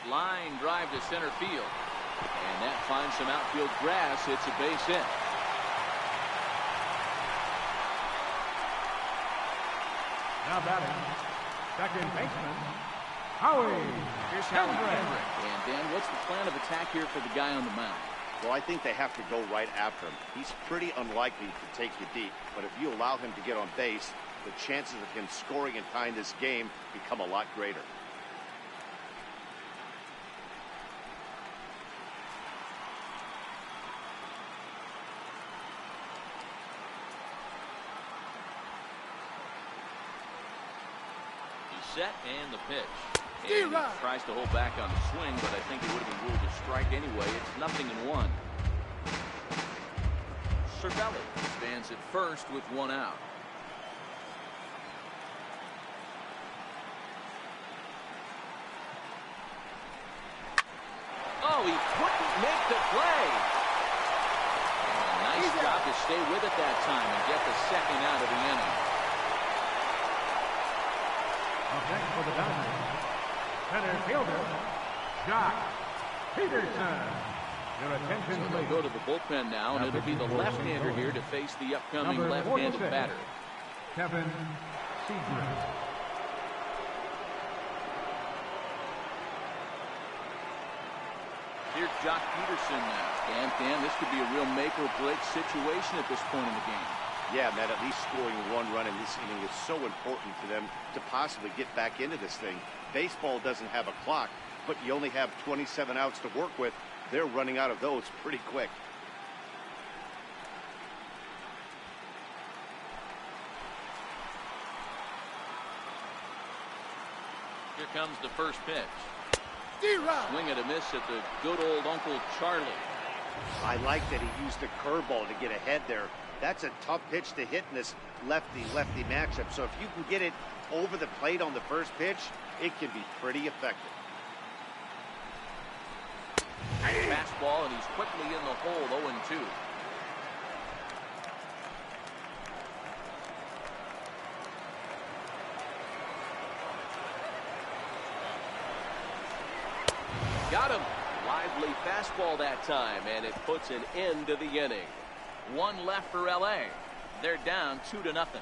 Line drive to center field. And that finds some outfield grass. It's a base hit. Now batting, second baseman, Howie. Here's Howie Kendrick. And Dan, what's the plan of attack here for the guy on the mound? Well, I think they have to go right after him. He's pretty unlikely to take you deep, but if you allow him to get on base, the chances of him scoring and tying this game become a lot greater. Set and the pitch. And he tries to hold back on the swing, but I think it would have been ruled a strike anyway. It's 0-1. Cervelli stands at first with 1 out. Oh, he couldn't make the play. And a nice job to stay with it that time and get the second out of the inning. Up next for the Dodgers, center fielder, Josh Peterson. Your attention, so they'll go to the bullpen now, and it'll be the left-hander here to face the upcoming left-handed batter. Kevin Seagram. Here's Josh Peterson now. And Dan, this could be a real make-or-break situation at this point in the game. Yeah, Matt, at least scoring 1 run in this inning is so important to them to possibly get back into this thing. Baseball doesn't have a clock, but you only have 27 outs to work with. They're running out of those pretty quick. Here comes the first pitch. Swing and a miss at the good old Uncle Charlie. I like that he used a curveball to get ahead there. That's a tough pitch to hit in this lefty-lefty matchup. So if you can get it over the plate on the first pitch, it can be pretty effective. Fastball, and he's quickly in the hole, 0-2. Got him. Lively fastball that time, and it puts an end to the inning. 1 left for LA. They're down 2-0.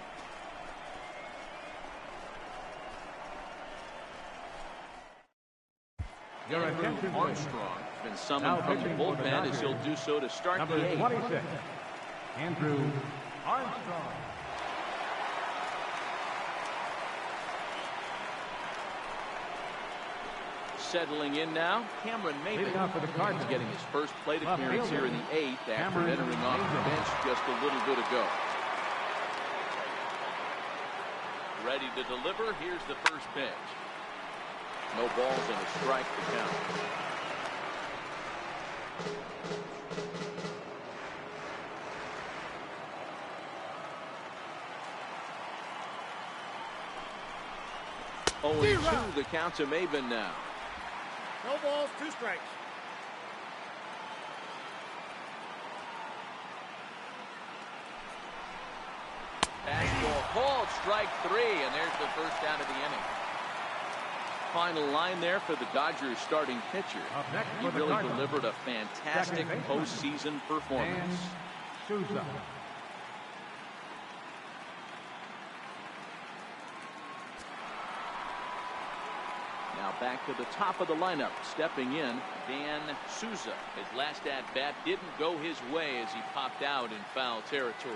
Your attention, Armstrong been summoned from the bullpen as he'll do so to start number the 8th. 26, Andrew Armstrong. Settling in now, Cameron Maybin. Leading off for the Cardinals. He's getting his first plate Left appearance fielder, here in the 8th after Cameron entering off the Maybin. bench just a little bit ago. Ready to deliver. Here's the first pitch. No balls and a strike to count. Oh, 2 the count to Maybin now. No balls, 2 strikes. Fastball called, strike 3, and there's the first out of the inning. Final line there for the Dodgers starting pitcher. He really delivered a fantastic postseason performance. Souza. Now back to the top of the lineup. Stepping in, Dan Souza. His last at-bat didn't go his way as he popped out in foul territory.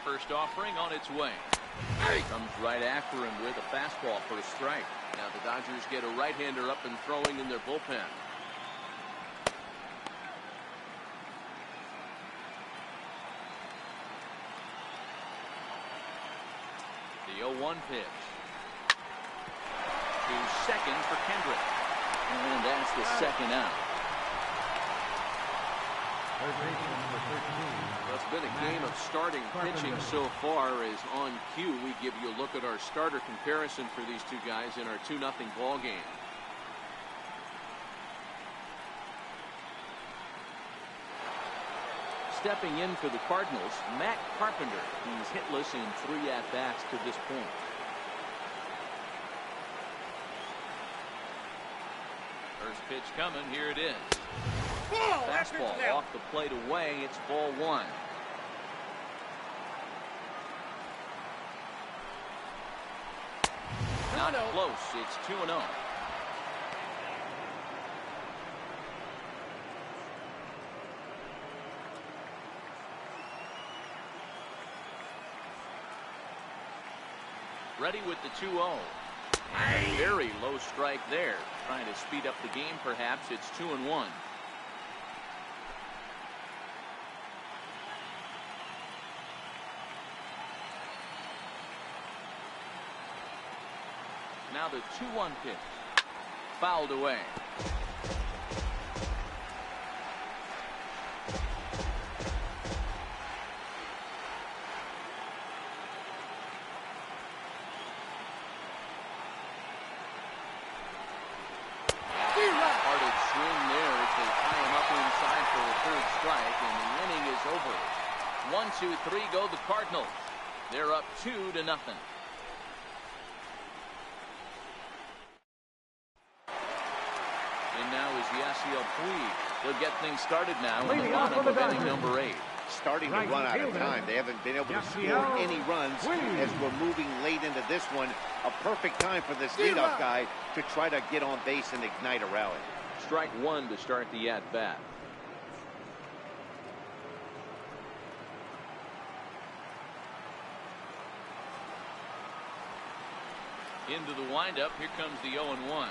First offering on its way. Comes right after him with a fastball for a strike. Now the Dodgers get a right-hander up and throwing in their bullpen. The 0-1 pitch. To second for Kendrick. And that's the second out. Third baseman, number 13. Well, it's been a game of starting pitching so far. As on cue, we give you a look at our starter comparison for these two guys in our 2-0 ball game. Stepping in for the Cardinals, Matt Carpenter. He's hitless in 3 at-bats to this point. First pitch coming. Here it is. Fastball off the plate away. It's ball 1. Not close. It's 2-0. Ready with the 2-0. And a very low strike there. Trying to speed up the game, perhaps. It's 2-1. Now the 2-1 pitch. Fouled away. Over. 1, 2, 3 go the Cardinals. They're up 2-0. And now is Yasiel Puig. They'll get things started now in the bottom of inning number 8. Starting to run out of time. They haven't been able to score any runs as we're moving late into this one. A perfect time for this leadoff guy to try to get on base and ignite a rally. Strike 1 to start the at-bat. Into the windup. Here comes the 0-1.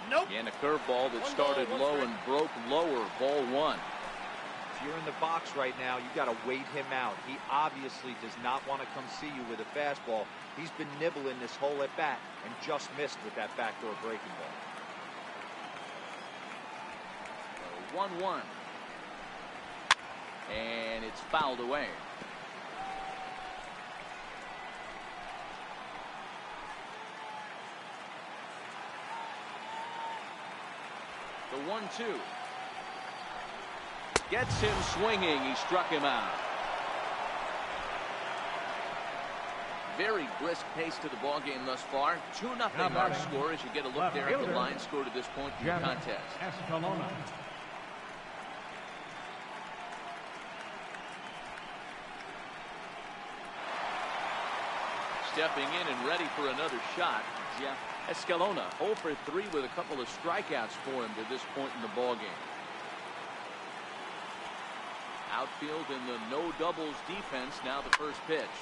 Nope. And a curveball that started low and broke lower. Ball 1. If you're in the box right now, you got to wait him out. He obviously does not want to come see you with a fastball. He's been nibbling this whole at bat and just missed with that backdoor breaking ball. 1-1. And it's fouled away. The 1-2. Gets him swinging. He struck him out. Very brisk pace to the ball game thus far. 2-0 our score as you get a look there at the line score to this point in the contest. Stepping in and ready for another shot, Jeff Escalona. 0 for 3 with a couple of strikeouts for him to this point in the ball game. Outfield in the no doubles defense. Now the first pitch.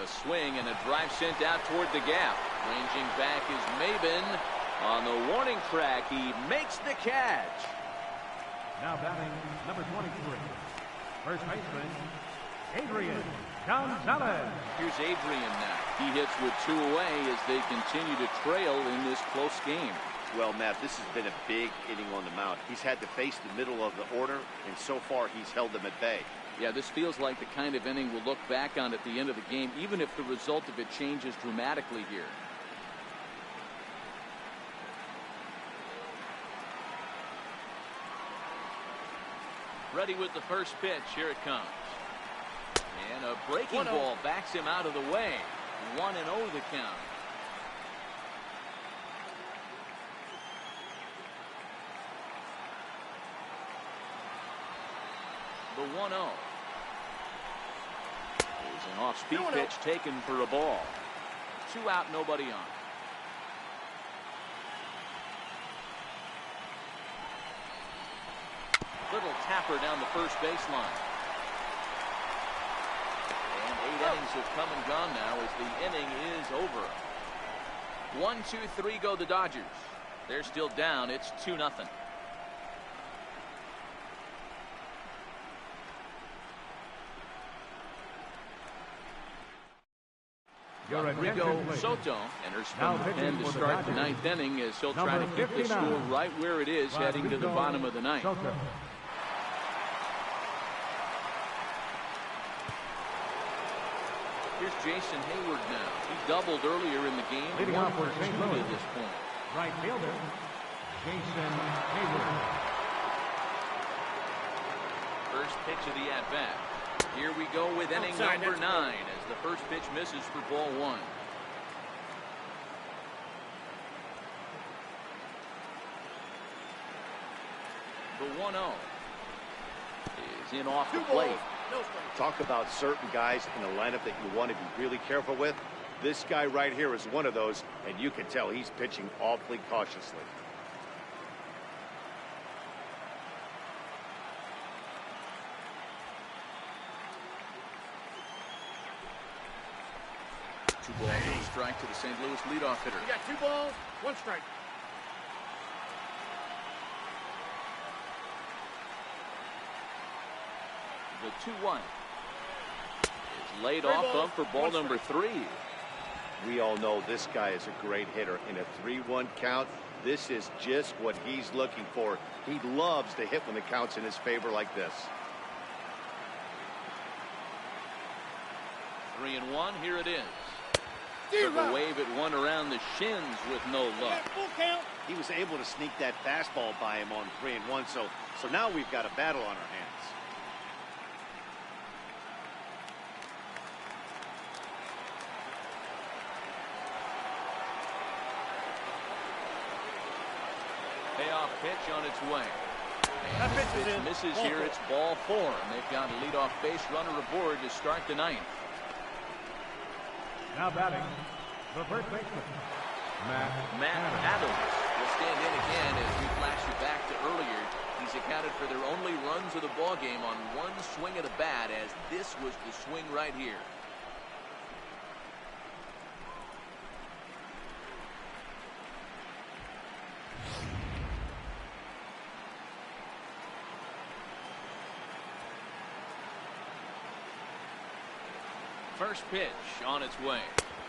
A swing and a drive sent out toward the gap. Ranging back is Maben. On the warning track, he makes the catch. Now batting number 23. First baseman, Adrian Gonzalez. Here's Adrian now. He hits with 2 away as they continue to trail in this close game. Well, Matt, this has been a big inning on the mound. He's had to face the middle of the order, and so far he's held them at bay. Yeah, this feels like the kind of inning we'll look back on at the end of the game, even if the result of it changes dramatically here. Ready with the first pitch. Here it comes. And a breaking ball backs him out of the way. 1-0 the count. The 1-0. There's an off-speed pitch taken for a ball. 2 out, nobody on. Little tapper down the first baseline. And 8 innings have come and gone now as the inning is over. 1, 2, 3 go the Dodgers. They're still down. It's 2-0. Rodrigo Soto enters from the pen to start the 9th inning as he'll try to keep the score right where it is heading to the bottom of the 9th. Here's Jason Hayward now. He doubled earlier in the game. Leading off for Two St. Louis. to this point. Right fielder, Jason Hayward. First pitch of the at-bat. Here we go with inning number 9 as the first pitch misses for ball 1. The 1-0 is in off the plate. Talk about certain guys in the lineup that you want to be really careful with. This guy right here is one of those, and you can tell he's pitching awfully cautiously. Two balls and a strike to the St. Louis leadoff hitter. You got 2 balls, 1 strike. The 2-1 is laid off up for ball number 3. We all know this guy is a great hitter. In a 3-1 count, this is just what he's looking for. He loves to hit when the count's in his favor like this. 3-1, here it is. Took a wave at one around the shins with no luck. Full count. He was able to sneak that fastball by him on 3-1, so now we've got a battle on our hands. Payoff pitch on its way. That pitch is Pitch in. misses Ball here. 4. It's ball 4, and they've got a leadoff base runner aboard to start the 9th. Now batting, the first baseman, Matt Adams will stand in again as we flash you back to earlier. He's accounted for their only runs of the ball game on one swing of the bat, as this was the swing right here. First pitch on its way.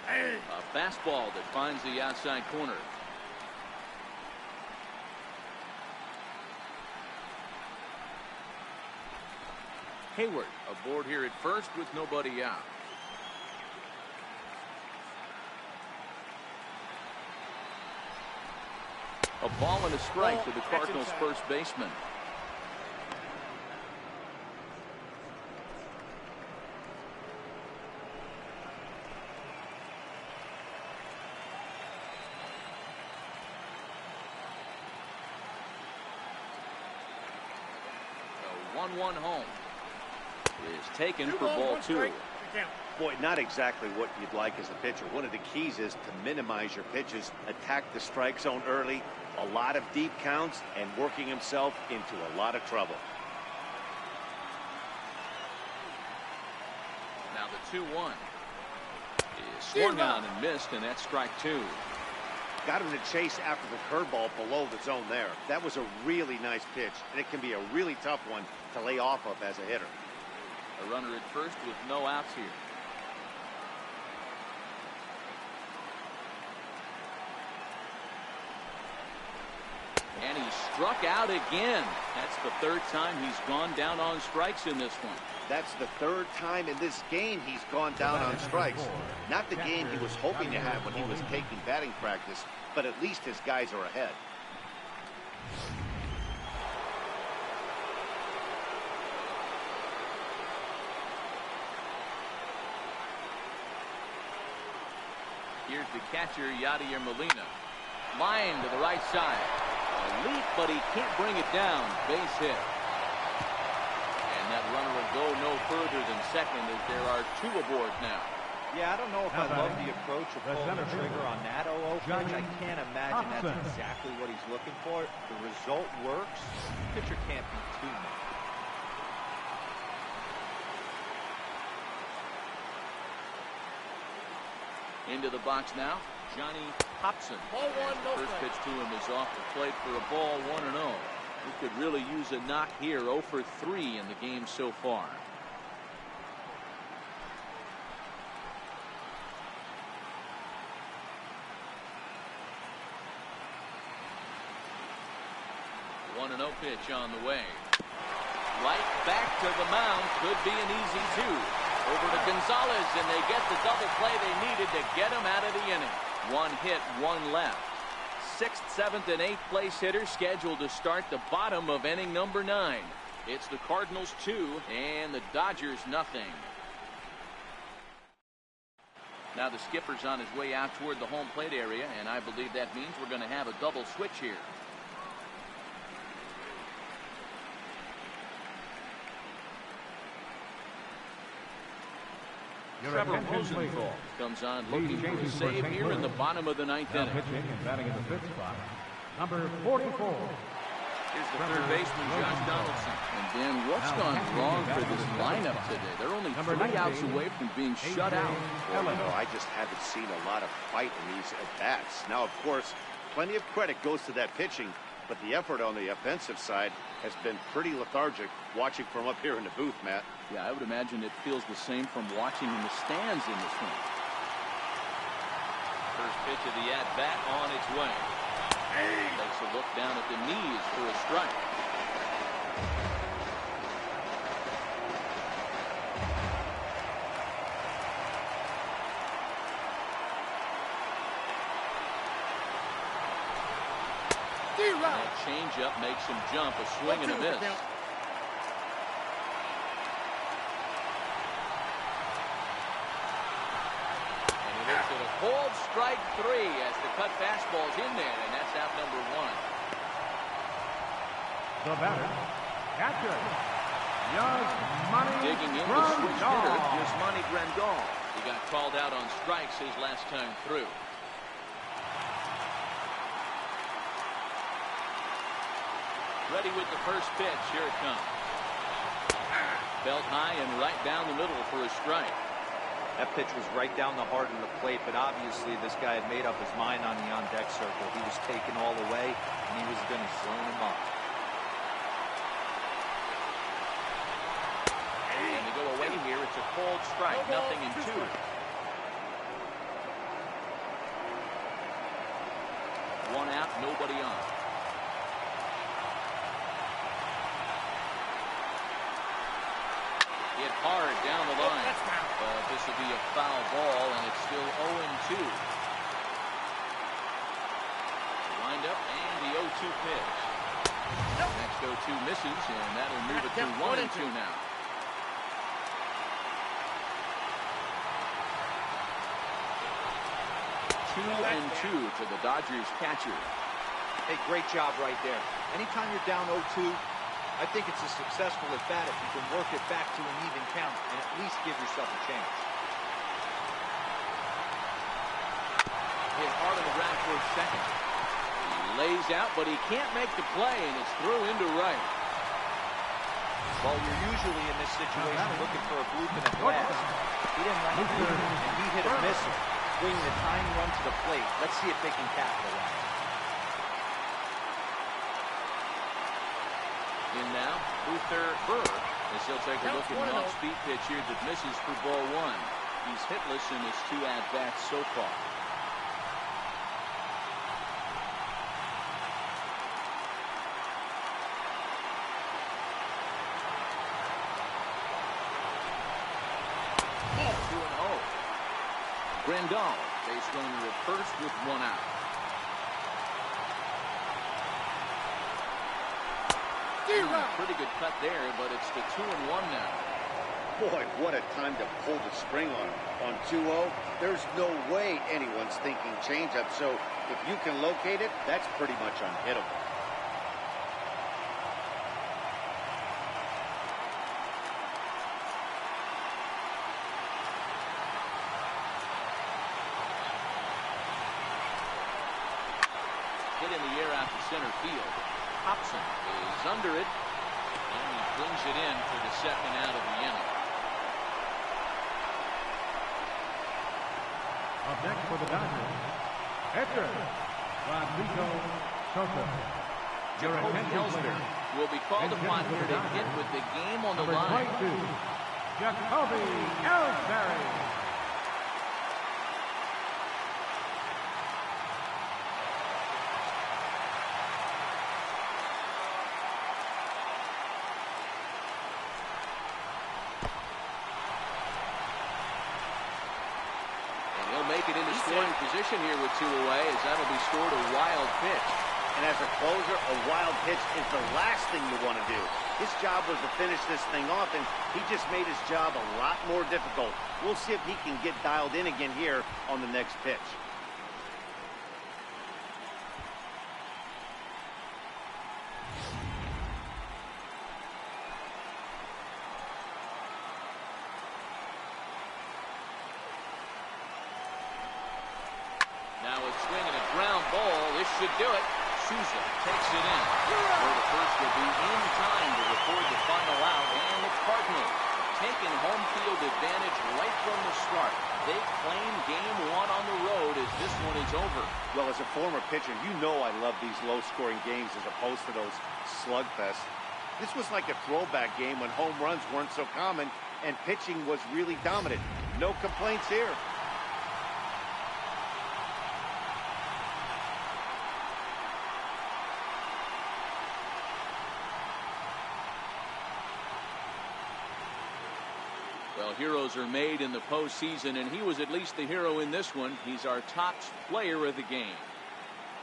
A fastball that finds the outside corner. Hayward aboard here at first with nobody out. A ball and a strike to the Cardinals' first baseman. The 1-1 home is taken for ball 2. Boy, not exactly what you'd like as a pitcher. One of the keys is to minimize your pitches, attack the strike zone early, a lot of deep counts, and working himself into a lot of trouble. Now the 2-1 is swung on and missed, and that's strike 2. Got him to chase after the curveball below the zone there. That was a really nice pitch, and it can be a really tough one to lay off of as a hitter. A runner at first with no outs here. And he struck out again. That's the third time he's gone down on strikes in this one. That's the third time in this game he's gone down on strikes. Not the game he was hoping to have when he was taking batting practice, but at least his guys are ahead. Here's the catcher, Yadier Molina. Line to the right side. A leap, but he can't bring it down. Base hit. And that runner will go no further than second as there are 2 aboard now. Yeah, I don't know if I love the approach of pulling the trigger on that 0-0 pitch. I can't imagine that's exactly what he's looking for. The result works. The pitcher can't be too much. Into the box now, Johnny Hobson. Ball 1, no First strike. pitch to him is off the plate for a ball 1-0. We could really use a knock here. 0 for 3 in the game so far. One 1-0 pitch on the way. Right back to the mound. Could be an easy 2. Over to Gonzalez, and they get the double play they needed to get him out of the inning. One hit, one left. 6th, 7th, and 8th place hitters scheduled to start the bottom of inning number 9. It's the Cardinals 2 and the Dodgers nothing. Now the skipper's on his way out toward the home plate area, and I believe that means we're going to have a double switch here. Trevor Rosenthal comes on looking for a save here in the bottom of the 9th inning. Pitching and batting in the 5th spot, number 44. Here's the third baseman, Josh Donaldson. And Dan, what's gone wrong for this lineup today? They're only 3 outs away from being shut out. Well, you know, I just haven't seen a lot of fight in these at-bats. Now, of course, plenty of credit goes to that pitching, but the effort on the offensive side has been pretty lethargic watching from up here in the booth, Matt. Yeah, I would imagine it feels the same from watching in the stands in this one. First pitch of the at-bat on its way. Takes a look down at the knees for a strike. That changeup makes him jump, a swing and a miss. Hold strike 3 as the cut fastball's in there, and that's out number 1. The batter, catcher, Yasmani Digging in the switch hitter, Yasmani Grandal. He got called out on strikes his last time through. Ready with the first pitch. Here it comes. Belt high and right down the middle for a strike. That pitch was right down the heart of the plate, but obviously this guy had made up his mind on the on-deck circle. He was taken all the way, and he was going to zone him up. And to go away here, it's a cold strike, nothing in 2. One out, nobody on. Hit hard down the line. This will be a foul ball, and it's still 0-2. Wind up, and the 0-2 pitch. Next 0-2 misses, and that'll move it to 1-2 now. 2-2 to the Dodgers catcher. Hey, great job right there. Anytime you're down 0-2, I think it's a successful at bat if you can work it back to an even count and at least give yourself a chance. Hit hard on the ground for second. He lays out, but he can't make the play, and it's through into right. Well, you're usually in this situation looking for a bloop in a blast. He didn't like it, and he hit a misser, bringing the tying run to the plate. Let's see if they can capitalize. In now, Luther Burr, as he'll take a look at an off-speed pitch here that misses for ball 1. He's hitless in his 2 at-bats so far. Grandal, base runner at first with 1 out. Pretty good cut there, but it's the 2-1 now. Boy, what a time to pull the string on 2-0. There's no way anyone's thinking changeup, so if you can locate it, that's pretty much unhittable. Hit in the air out to center field. Hobson is under it, and he brings it in for the second out of the inning. Up next for the Dodgers, pitcher, Rodrigo Soto. Jacoby Ellsbury will be called upon here to hit with the game on the line. Number 22, Jacoby Ellsbury. scoring position here with 2 away, as that'll be scored a wild pitch. And as a closer, a wild pitch is the last thing you want to do. His job was to finish this thing off, and he just made his job a lot more difficult. We'll see if he can get dialed in again here on the next pitch. Now a swing and a ground ball. This should do it. Souza takes it in. Where the first will be in time to record the final out, and the Cardinals taking home field advantage right from the start. They claim game 1 on the road as this one is over. Well, as a former pitcher, you know I love these low-scoring games as opposed to those slugfests. This was like a throwback game when home runs weren't so common and pitching was really dominant. No complaints here. Well, heroes are made in the postseason, and he was at least the hero in this one. He's our top player of the game.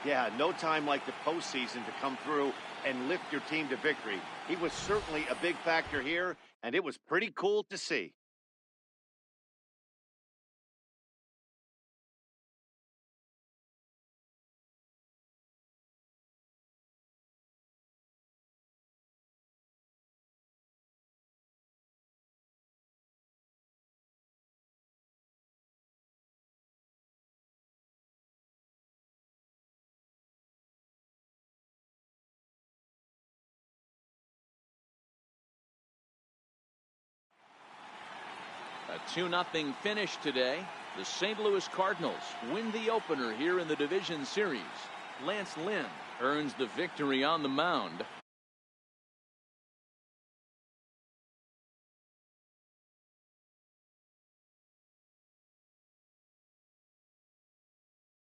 Yeah, no time like the postseason to come through and lift your team to victory. He was certainly a big factor here, and it was pretty cool to see. A 2-0 finish today. The St. Louis Cardinals win the opener here in the division series. Lance Lynn earns the victory on the mound.